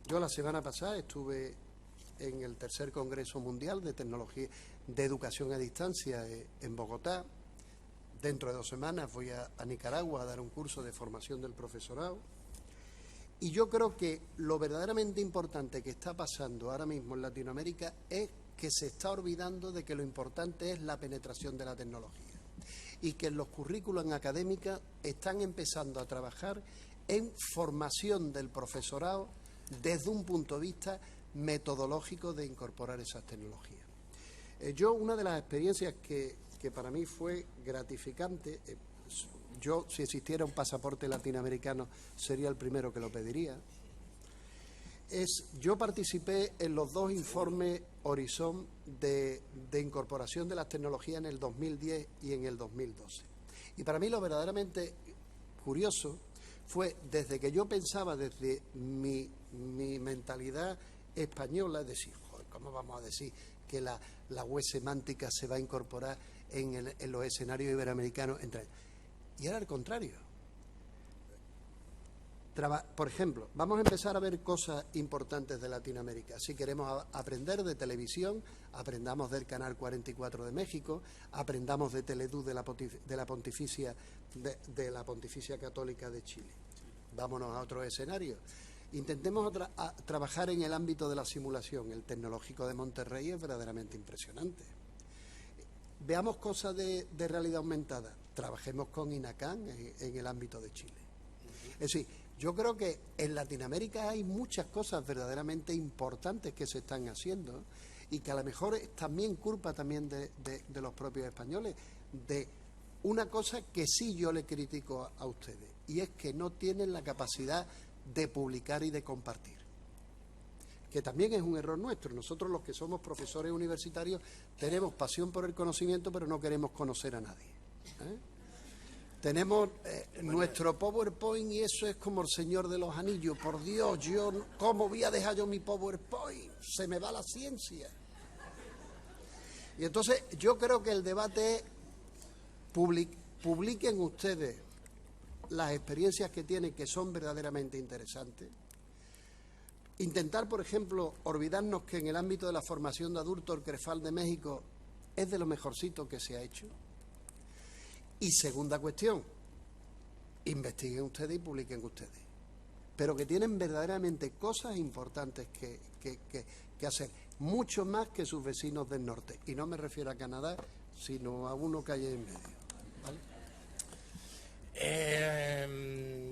Yo la semana pasada estuve en el tercer Congreso Mundial de Tecnología de Educación a Distancia en Bogotá. Dentro de 2 semanas voy a Nicaragua a dar un curso de formación del profesorado. Y yo creo que lo verdaderamente importante que está pasando ahora mismo en Latinoamérica es que se está olvidando de que lo importante es la penetración de la tecnología y que en los currículos académicos están empezando a trabajar en formación del profesorado desde un punto de vista metodológico de incorporar esas tecnologías. Una de las experiencias que para mí fue gratificante, yo si existiera un pasaporte latinoamericano sería el primero que lo pediría, yo participé en los 2 informes Horizon de incorporación de las tecnologías en el 2010 y en el 2012. Y para mí lo verdaderamente curioso fue, desde que yo pensaba, desde mi mentalidad española, es decir, joder, ¿cómo vamos a decir que la web semántica se va a incorporar en los escenarios iberoamericanos? Y era al contrario. Por ejemplo, vamos a empezar a ver cosas importantes de Latinoamérica. Si queremos aprender de televisión, aprendamos del Canal 44 de México, aprendamos de Teledú de la Pontificia Católica de Chile. Vámonos a otro escenario. Intentemos trabajar en el ámbito de la simulación. El Tecnológico de Monterrey es verdaderamente impresionante. Veamos cosas de realidad aumentada. Trabajemos con INACAN en el ámbito de Chile. Es decir, yo creo que en Latinoamérica hay muchas cosas verdaderamente importantes que se están haciendo y que a lo mejor es también culpa también de los propios españoles, de una cosa que sí yo le critico a ustedes, y es que no tienen la capacidad de publicar y de compartir, que también es un error nuestro. Nosotros, los que somos profesores universitarios, tenemos pasión por el conocimiento, pero no queremos conocer a nadie, Tenemos nuestro PowerPoint y eso es como el Señor de los Anillos. Por Dios, ¿cómo voy a dejar yo mi PowerPoint? Se me va la ciencia. Y entonces yo creo que el debate es, publiquen ustedes las experiencias que tienen, que son verdaderamente interesantes. Intentar, por ejemplo, olvidarnos que en el ámbito de la formación de adultos el CREFAL de México es de lo mejorcito que se ha hecho. Y segunda cuestión, investiguen ustedes y publiquen ustedes, pero que tienen verdaderamente cosas importantes que hacer, mucho más que sus vecinos del norte, y no me refiero a Canadá, sino a uno que hay en medio, ¿vale?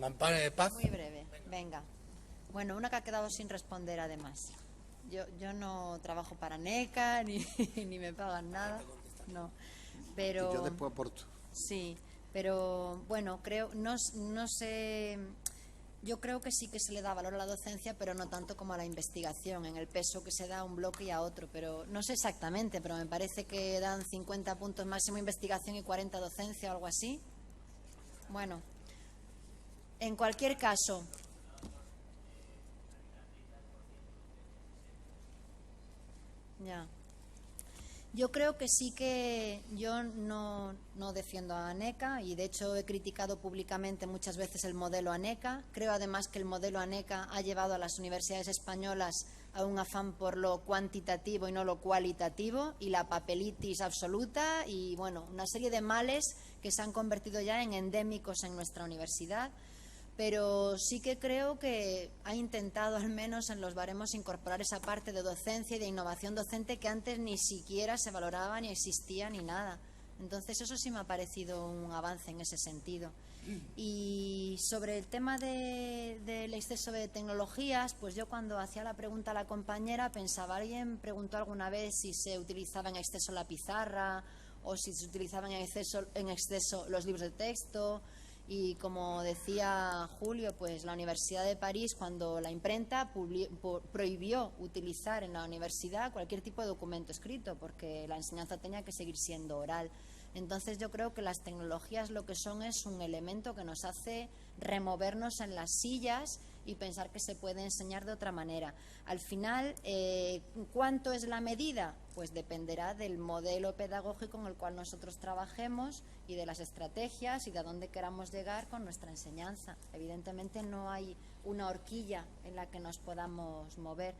Amparo de Paz. Muy breve, venga. Bueno, una que ha quedado sin responder además. Yo no trabajo para NECA, ni me pagan nada, no, pero... Y yo después aporto. Sí, pero bueno, no sé, yo creo que sí que se le da valor a la docencia, pero no tanto como a la investigación, en el peso que se da a un bloque y a otro, pero no sé exactamente, pero me parece que dan 50 puntos máximo investigación y 40 docencia o algo así. Bueno, en cualquier caso... Ya. Yo creo que sí que yo no defiendo a ANECA y de hecho he criticado públicamente muchas veces el modelo ANECA. Creo además que el modelo ANECA ha llevado a las universidades españolas a un afán por lo cuantitativo y no lo cualitativo y la papelitis absoluta y bueno, una serie de males que se han convertido ya en endémicos en nuestra universidad. Pero sí que creo que ha intentado al menos en los baremos incorporar esa parte de docencia y de innovación docente que antes ni siquiera se valoraba ni existía ni nada. Entonces eso sí me ha parecido un avance en ese sentido. Y sobre el tema del exceso de tecnologías, pues yo cuando hacía la pregunta a la compañera pensaba, alguien preguntó alguna vez si se utilizaba en exceso la pizarra o si se utilizaban en exceso los libros de texto. Y como decía Julio, pues la Universidad de París, cuando la imprenta prohibió utilizar en la universidad cualquier tipo de documento escrito, porque la enseñanza tenía que seguir siendo oral. Entonces yo creo que las tecnologías lo que son es un elemento que nos hace removernos en las sillas y pensar que se puede enseñar de otra manera. Al final, ¿cuánto es la medida? Pues dependerá del modelo pedagógico en el cual nosotros trabajemos y de las estrategias y de a dónde queramos llegar con nuestra enseñanza. Evidentemente no hay una horquilla en la que nos podamos mover,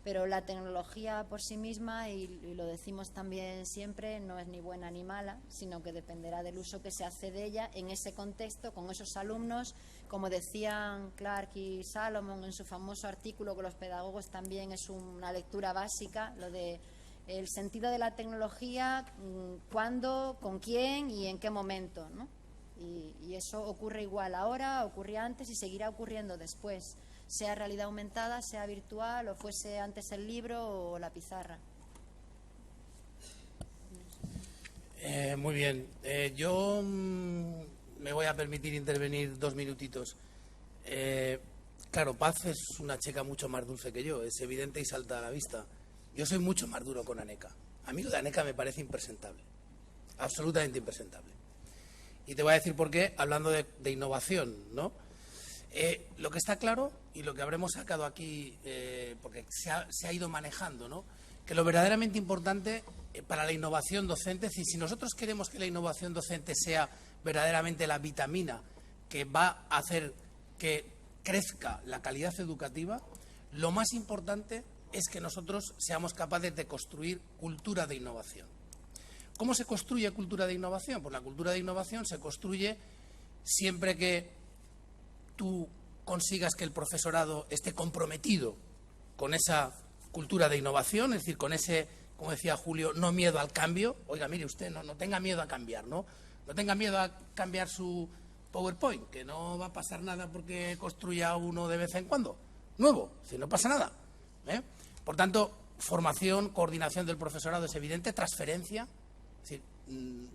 pero la tecnología por sí misma, y lo decimos también siempre, no es ni buena ni mala, sino que dependerá del uso que se hace de ella en ese contexto, con esos alumnos. Como decían Clark y Salomon en su famoso artículo, que los pedagogos también es una lectura básica, lo de el sentido de la tecnología, cuándo, con quién y en qué momento, ¿no? Y eso ocurre igual ahora, ocurría antes y seguirá ocurriendo después, sea realidad aumentada, sea virtual, o fuese antes el libro o la pizarra. Muy bien. Yo me voy a permitir intervenir 2 minutitos. Claro, Paz es una chica mucho más dulce que yo, es evidente y salta a la vista. Yo soy mucho más duro con Aneca. A mí lo de Aneca me parece impresentable, absolutamente impresentable. Y te voy a decir por qué, hablando de innovación, ¿no? Lo que está claro y lo que habremos sacado aquí, porque se ha ido manejando, ¿no? Que lo verdaderamente importante para la innovación docente, es decir, si nosotros queremos que la innovación docente sea verdaderamente la vitamina que va a hacer que crezca la calidad educativa, lo más importante es que nosotros seamos capaces de construir cultura de innovación. ¿Cómo se construye cultura de innovación? Pues la cultura de innovación se construye siempre que tú consigas que el profesorado esté comprometido con esa cultura de innovación, es decir, con ese, como decía Julio, no miedo al cambio. Oiga, mire usted, no tenga miedo a cambiar, ¿no? No tenga miedo a cambiar su PowerPoint, que no va a pasar nada porque construya uno de vez en cuando, nuevo, si no pasa nada, ¿eh? Por tanto, formación, coordinación del profesorado es evidente, transferencia, es decir,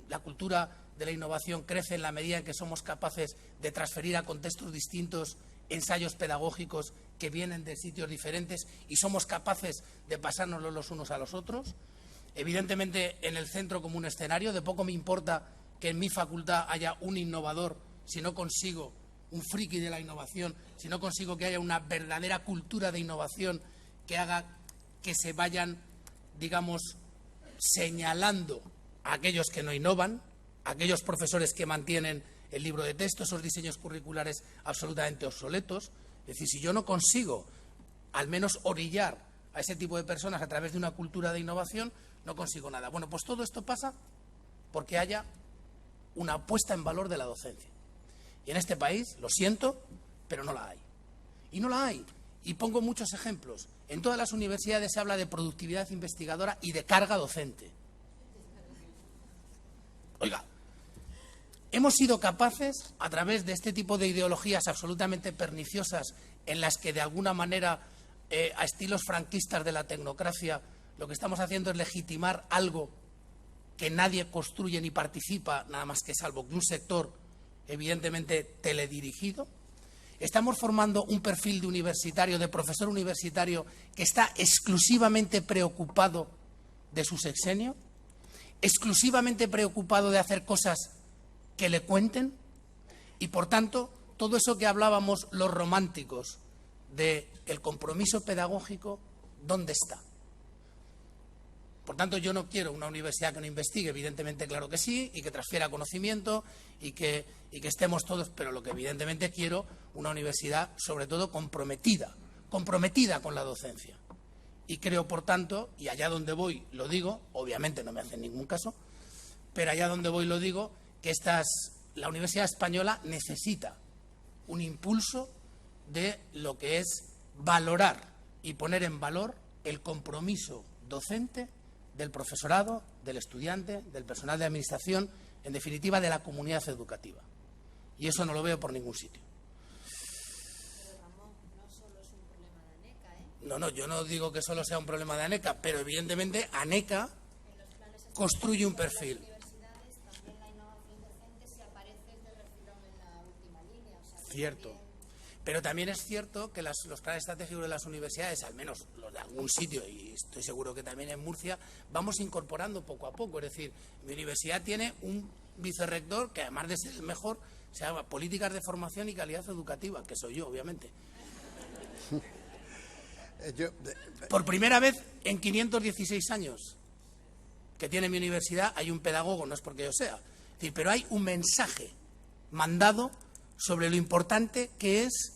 la cultura de la innovación crece en la medida en que somos capaces de transferir a contextos distintos ensayos pedagógicos que vienen de sitios diferentes y somos capaces de pasárnoslos los unos a los otros. Evidentemente, en el centro como un escenario, de poco me importa que en mi facultad haya un innovador si no consigo un friki de la innovación, si no consigo que haya una verdadera cultura de innovación que haga que se vayan, digamos, señalando a aquellos que no innovan, a aquellos profesores que mantienen el libro de texto, esos diseños curriculares absolutamente obsoletos. Es decir, si yo no consigo al menos orillar a ese tipo de personas a través de una cultura de innovación, no consigo nada. Bueno, pues todo esto pasa porque haya una puesta en valor de la docencia. Y en este país, lo siento, pero no la hay. Y no la hay. Y pongo muchos ejemplos. En todas las universidades se habla de productividad investigadora y de carga docente. Oiga, hemos sido capaces, a través de este tipo de ideologías absolutamente perniciosas, en las que de alguna manera, a estilos franquistas de la tecnocracia, lo que estamos haciendo es legitimar algo que nadie construye ni participa, nada más que salvo que un sector evidentemente teledirigido. Estamos formando un perfil de universitario, de profesor universitario, que está exclusivamente preocupado de su sexenio, exclusivamente preocupado de hacer cosas que le cuenten, y por tanto todo eso que hablábamos los románticos del compromiso pedagógico, ¿dónde está? Por tanto, yo no quiero una universidad que no investigue, evidentemente claro que sí, y que transfiera conocimiento y que estemos todos, pero lo que evidentemente quiero, una universidad sobre todo comprometida con la docencia. Y creo, por tanto, y allá donde voy lo digo, obviamente no me hacen ningún caso, pero allá donde voy lo digo, que la Universidad Española necesita un impulso de lo que es valorar y poner en valor el compromiso docente del profesorado, del estudiante, del personal de administración, en definitiva de la comunidad educativa. Y eso no lo veo por ningún sitio. Pero Ramón, no solo es un problema de ANECA, ¿eh? No, yo no digo que solo sea un problema de ANECA, pero evidentemente ANECA construye un perfil. También la innovación docente se aparece de refilón en la última línea. O sea, Cierto. Pero también es cierto que los planes estratégicos de las universidades, al menos los de algún sitio, y estoy seguro que también en Murcia, vamos incorporando poco a poco. Es decir, mi universidad tiene un vicerrector que, además de ser el mejor, se llama Políticas de Formación y Calidad Educativa, que soy yo, obviamente. Por primera vez en 516 años que tiene mi universidad hay un pedagogo, no es porque yo sea, es decir, pero hay un mensaje mandado sobre lo importante que es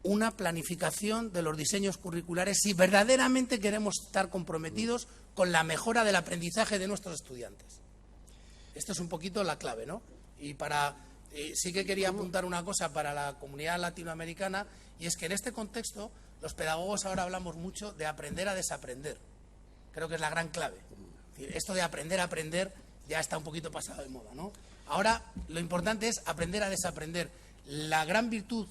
una planificación de los diseños curriculares si verdaderamente queremos estar comprometidos con la mejora del aprendizaje de nuestros estudiantes. Esto es un poquito la clave, ¿no? Y sí que quería apuntar una cosa para la comunidad latinoamericana, y es que en este contexto los pedagogos ahora hablamos mucho de aprender a desaprender. Creo que es la gran clave. Es decir, esto de aprender a aprender ya está un poquito pasado de moda, ¿no? Ahora lo importante es aprender a desaprender. La gran virtud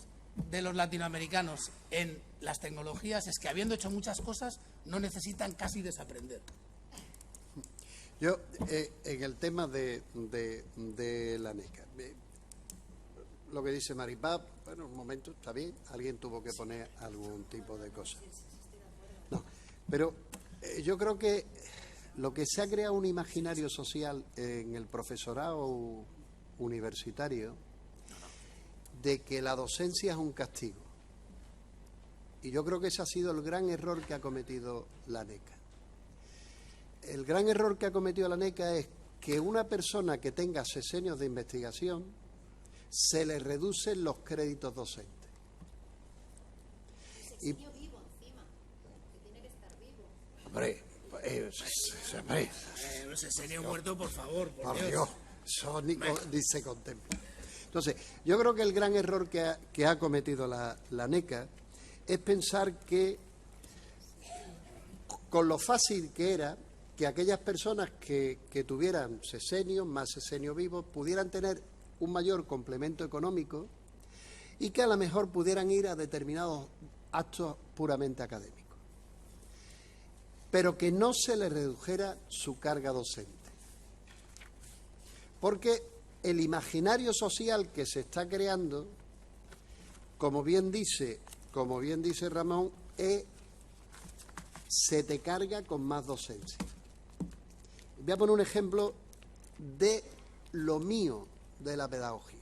de los latinoamericanos en las tecnologías es que, habiendo hecho muchas cosas, no necesitan casi desaprender. Yo, en el tema de la ANECA, lo que dice Maripaz, bueno, un momento, está bien, alguien tuvo que poner algún tipo de cosa. No, pero yo creo que lo que se ha creado un imaginario social en el profesorado universitario de que la docencia es un castigo. Y yo creo que ese ha sido el gran error que ha cometido la ANECA. El gran error que ha cometido la ANECA es que una persona que tenga sesenios de investigación se le reducen los créditos docentes. Y vivo encima, que tiene que estar vivo. Hombre, Sesenio muerto, por favor, por Dios. Dios. Eso ni se contempla. Entonces, yo creo que el gran error que ha cometido la ANECA es pensar que, con lo fácil que era, que aquellas personas que tuvieran sesenios, más sesenios vivos, pudieran tener un mayor complemento económico y que a lo mejor pudieran ir a determinados actos puramente académicos, pero que no se les redujera su carga docente. Porque el imaginario social que se está creando, como bien dice Ramón, se te carga con más docencia. Voy a poner un ejemplo de lo mío de la pedagogía.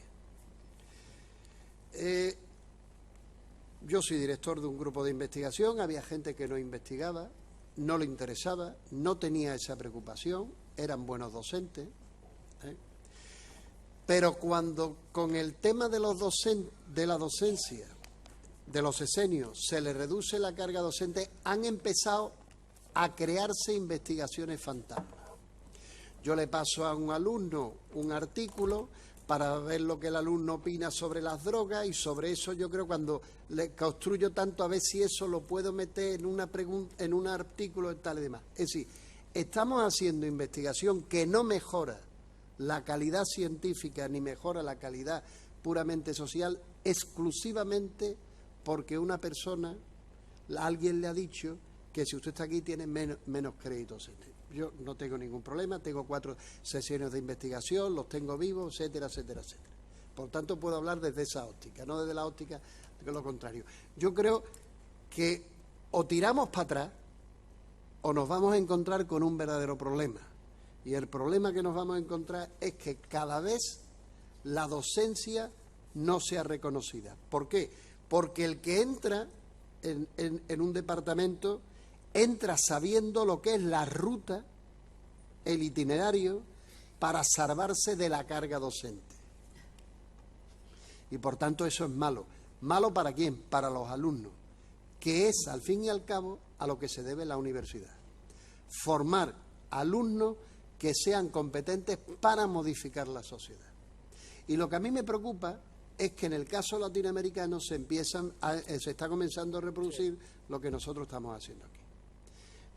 Yo soy director de un grupo de investigación, había gente que no investigaba, no le interesaba, no tenía esa preocupación, eran buenos docentes, pero cuando con el tema de la docencia, de los sesenios, se le reduce la carga docente, han empezado a crearse investigaciones fantasmas. Yo le paso a un alumno un artículo para ver lo que el alumno opina sobre las drogas, y sobre eso yo creo, cuando le construyo tanto, a ver si eso lo puedo meter en un artículo y tal y demás. Es decir, estamos haciendo investigación que no mejora la calidad científica ni mejora la calidad puramente social, exclusivamente porque una persona, alguien le ha dicho que si usted está aquí tiene menos créditos. Yo no tengo ningún problema, tengo 4 sesiones de investigación, los tengo vivos, etcétera, etcétera, etcétera. Por tanto, puedo hablar desde esa óptica, no desde la óptica de lo contrario. Yo creo que o tiramos para atrás o nos vamos a encontrar con un verdadero problema. Y el problema que nos vamos a encontrar es que cada vez la docencia no sea reconocida. ¿Por qué? Porque el que entra en un departamento entra sabiendo lo que es la ruta, el itinerario, para salvarse de la carga docente. Y por tanto eso es malo. ¿Malo para quién? Para los alumnos, que es, al fin y al cabo, a lo que se debe la universidad. Formar alumnos que sean competentes para modificar la sociedad. Y lo que a mí me preocupa es que en el caso latinoamericano se está comenzando a reproducir lo que nosotros estamos haciendo aquí.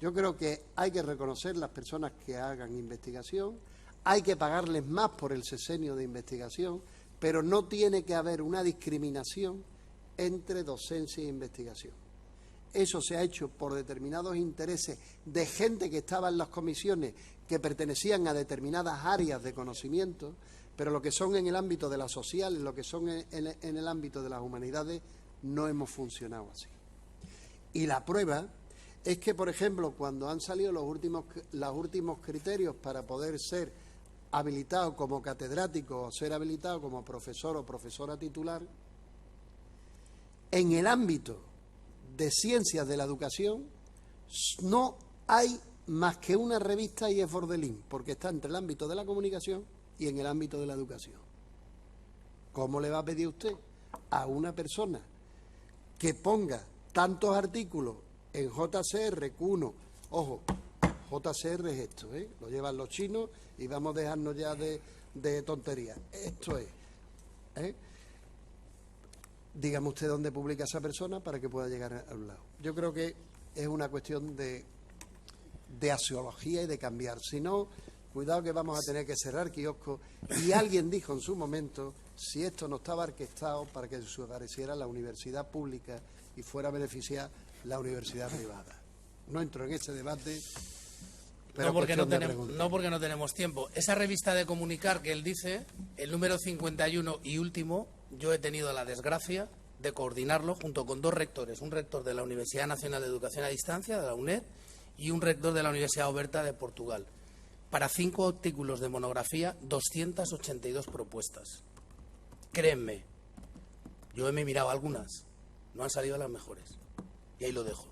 Yo creo que hay que reconocer las personas que hagan investigación, hay que pagarles más por el sexenio de investigación, pero no tiene que haber una discriminación entre docencia e investigación. Eso se ha hecho por determinados intereses de gente que estaba en las comisiones que pertenecían a determinadas áreas de conocimiento, pero lo que son en el ámbito de las sociales, lo que son en el ámbito de las humanidades, no hemos funcionado así. Y la prueba es que, por ejemplo, cuando han salido los últimos criterios para poder ser habilitado como catedrático o ser habilitado como profesor o profesora titular, en el ámbito de ciencias de la educación no hay más que una revista y es Bordelín, porque está entre el ámbito de la comunicación y en el ámbito de la educación. ¿Cómo le va a pedir usted a una persona que ponga tantos artículos en JCR, Q1, ojo, JCR es esto, lo llevan los chinos y vamos a dejarnos ya de tonterías, esto es, dígame usted dónde publica esa persona para que pueda llegar a un lado. Yo creo que es una cuestión de axiología y de cambiar, si no, cuidado que vamos a tener que cerrar kioscos. Y alguien dijo en su momento, si esto no estaba orquestado para que desapareciera la universidad pública y fuera a beneficiar la universidad privada. No entro en ese debate, pero no porque no tenemos tiempo. Esa revista de Comunicar que él dice, el número 51 y último, yo he tenido la desgracia de coordinarlo junto con dos rectores, un rector de la Universidad Nacional de Educación a Distancia, de la UNED, y un rector de la Universidad Oberta de Portugal. Para 5 artículos de monografía, 282 propuestas. Créanme, yo me he mirado algunas, no han salido las mejores. Y ahí lo dejo,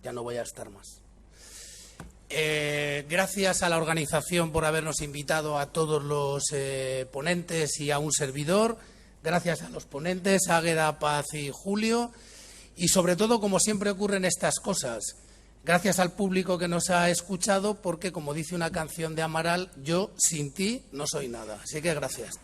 ya no voy a estar más. Gracias a la organización por habernos invitado a todos los ponentes y a un servidor. Gracias a los ponentes, Águeda, Paz y Julio. Y sobre todo, como siempre ocurre en estas cosas, gracias al público que nos ha escuchado, porque como dice una canción de Amaral, yo sin ti no soy nada. Así que gracias.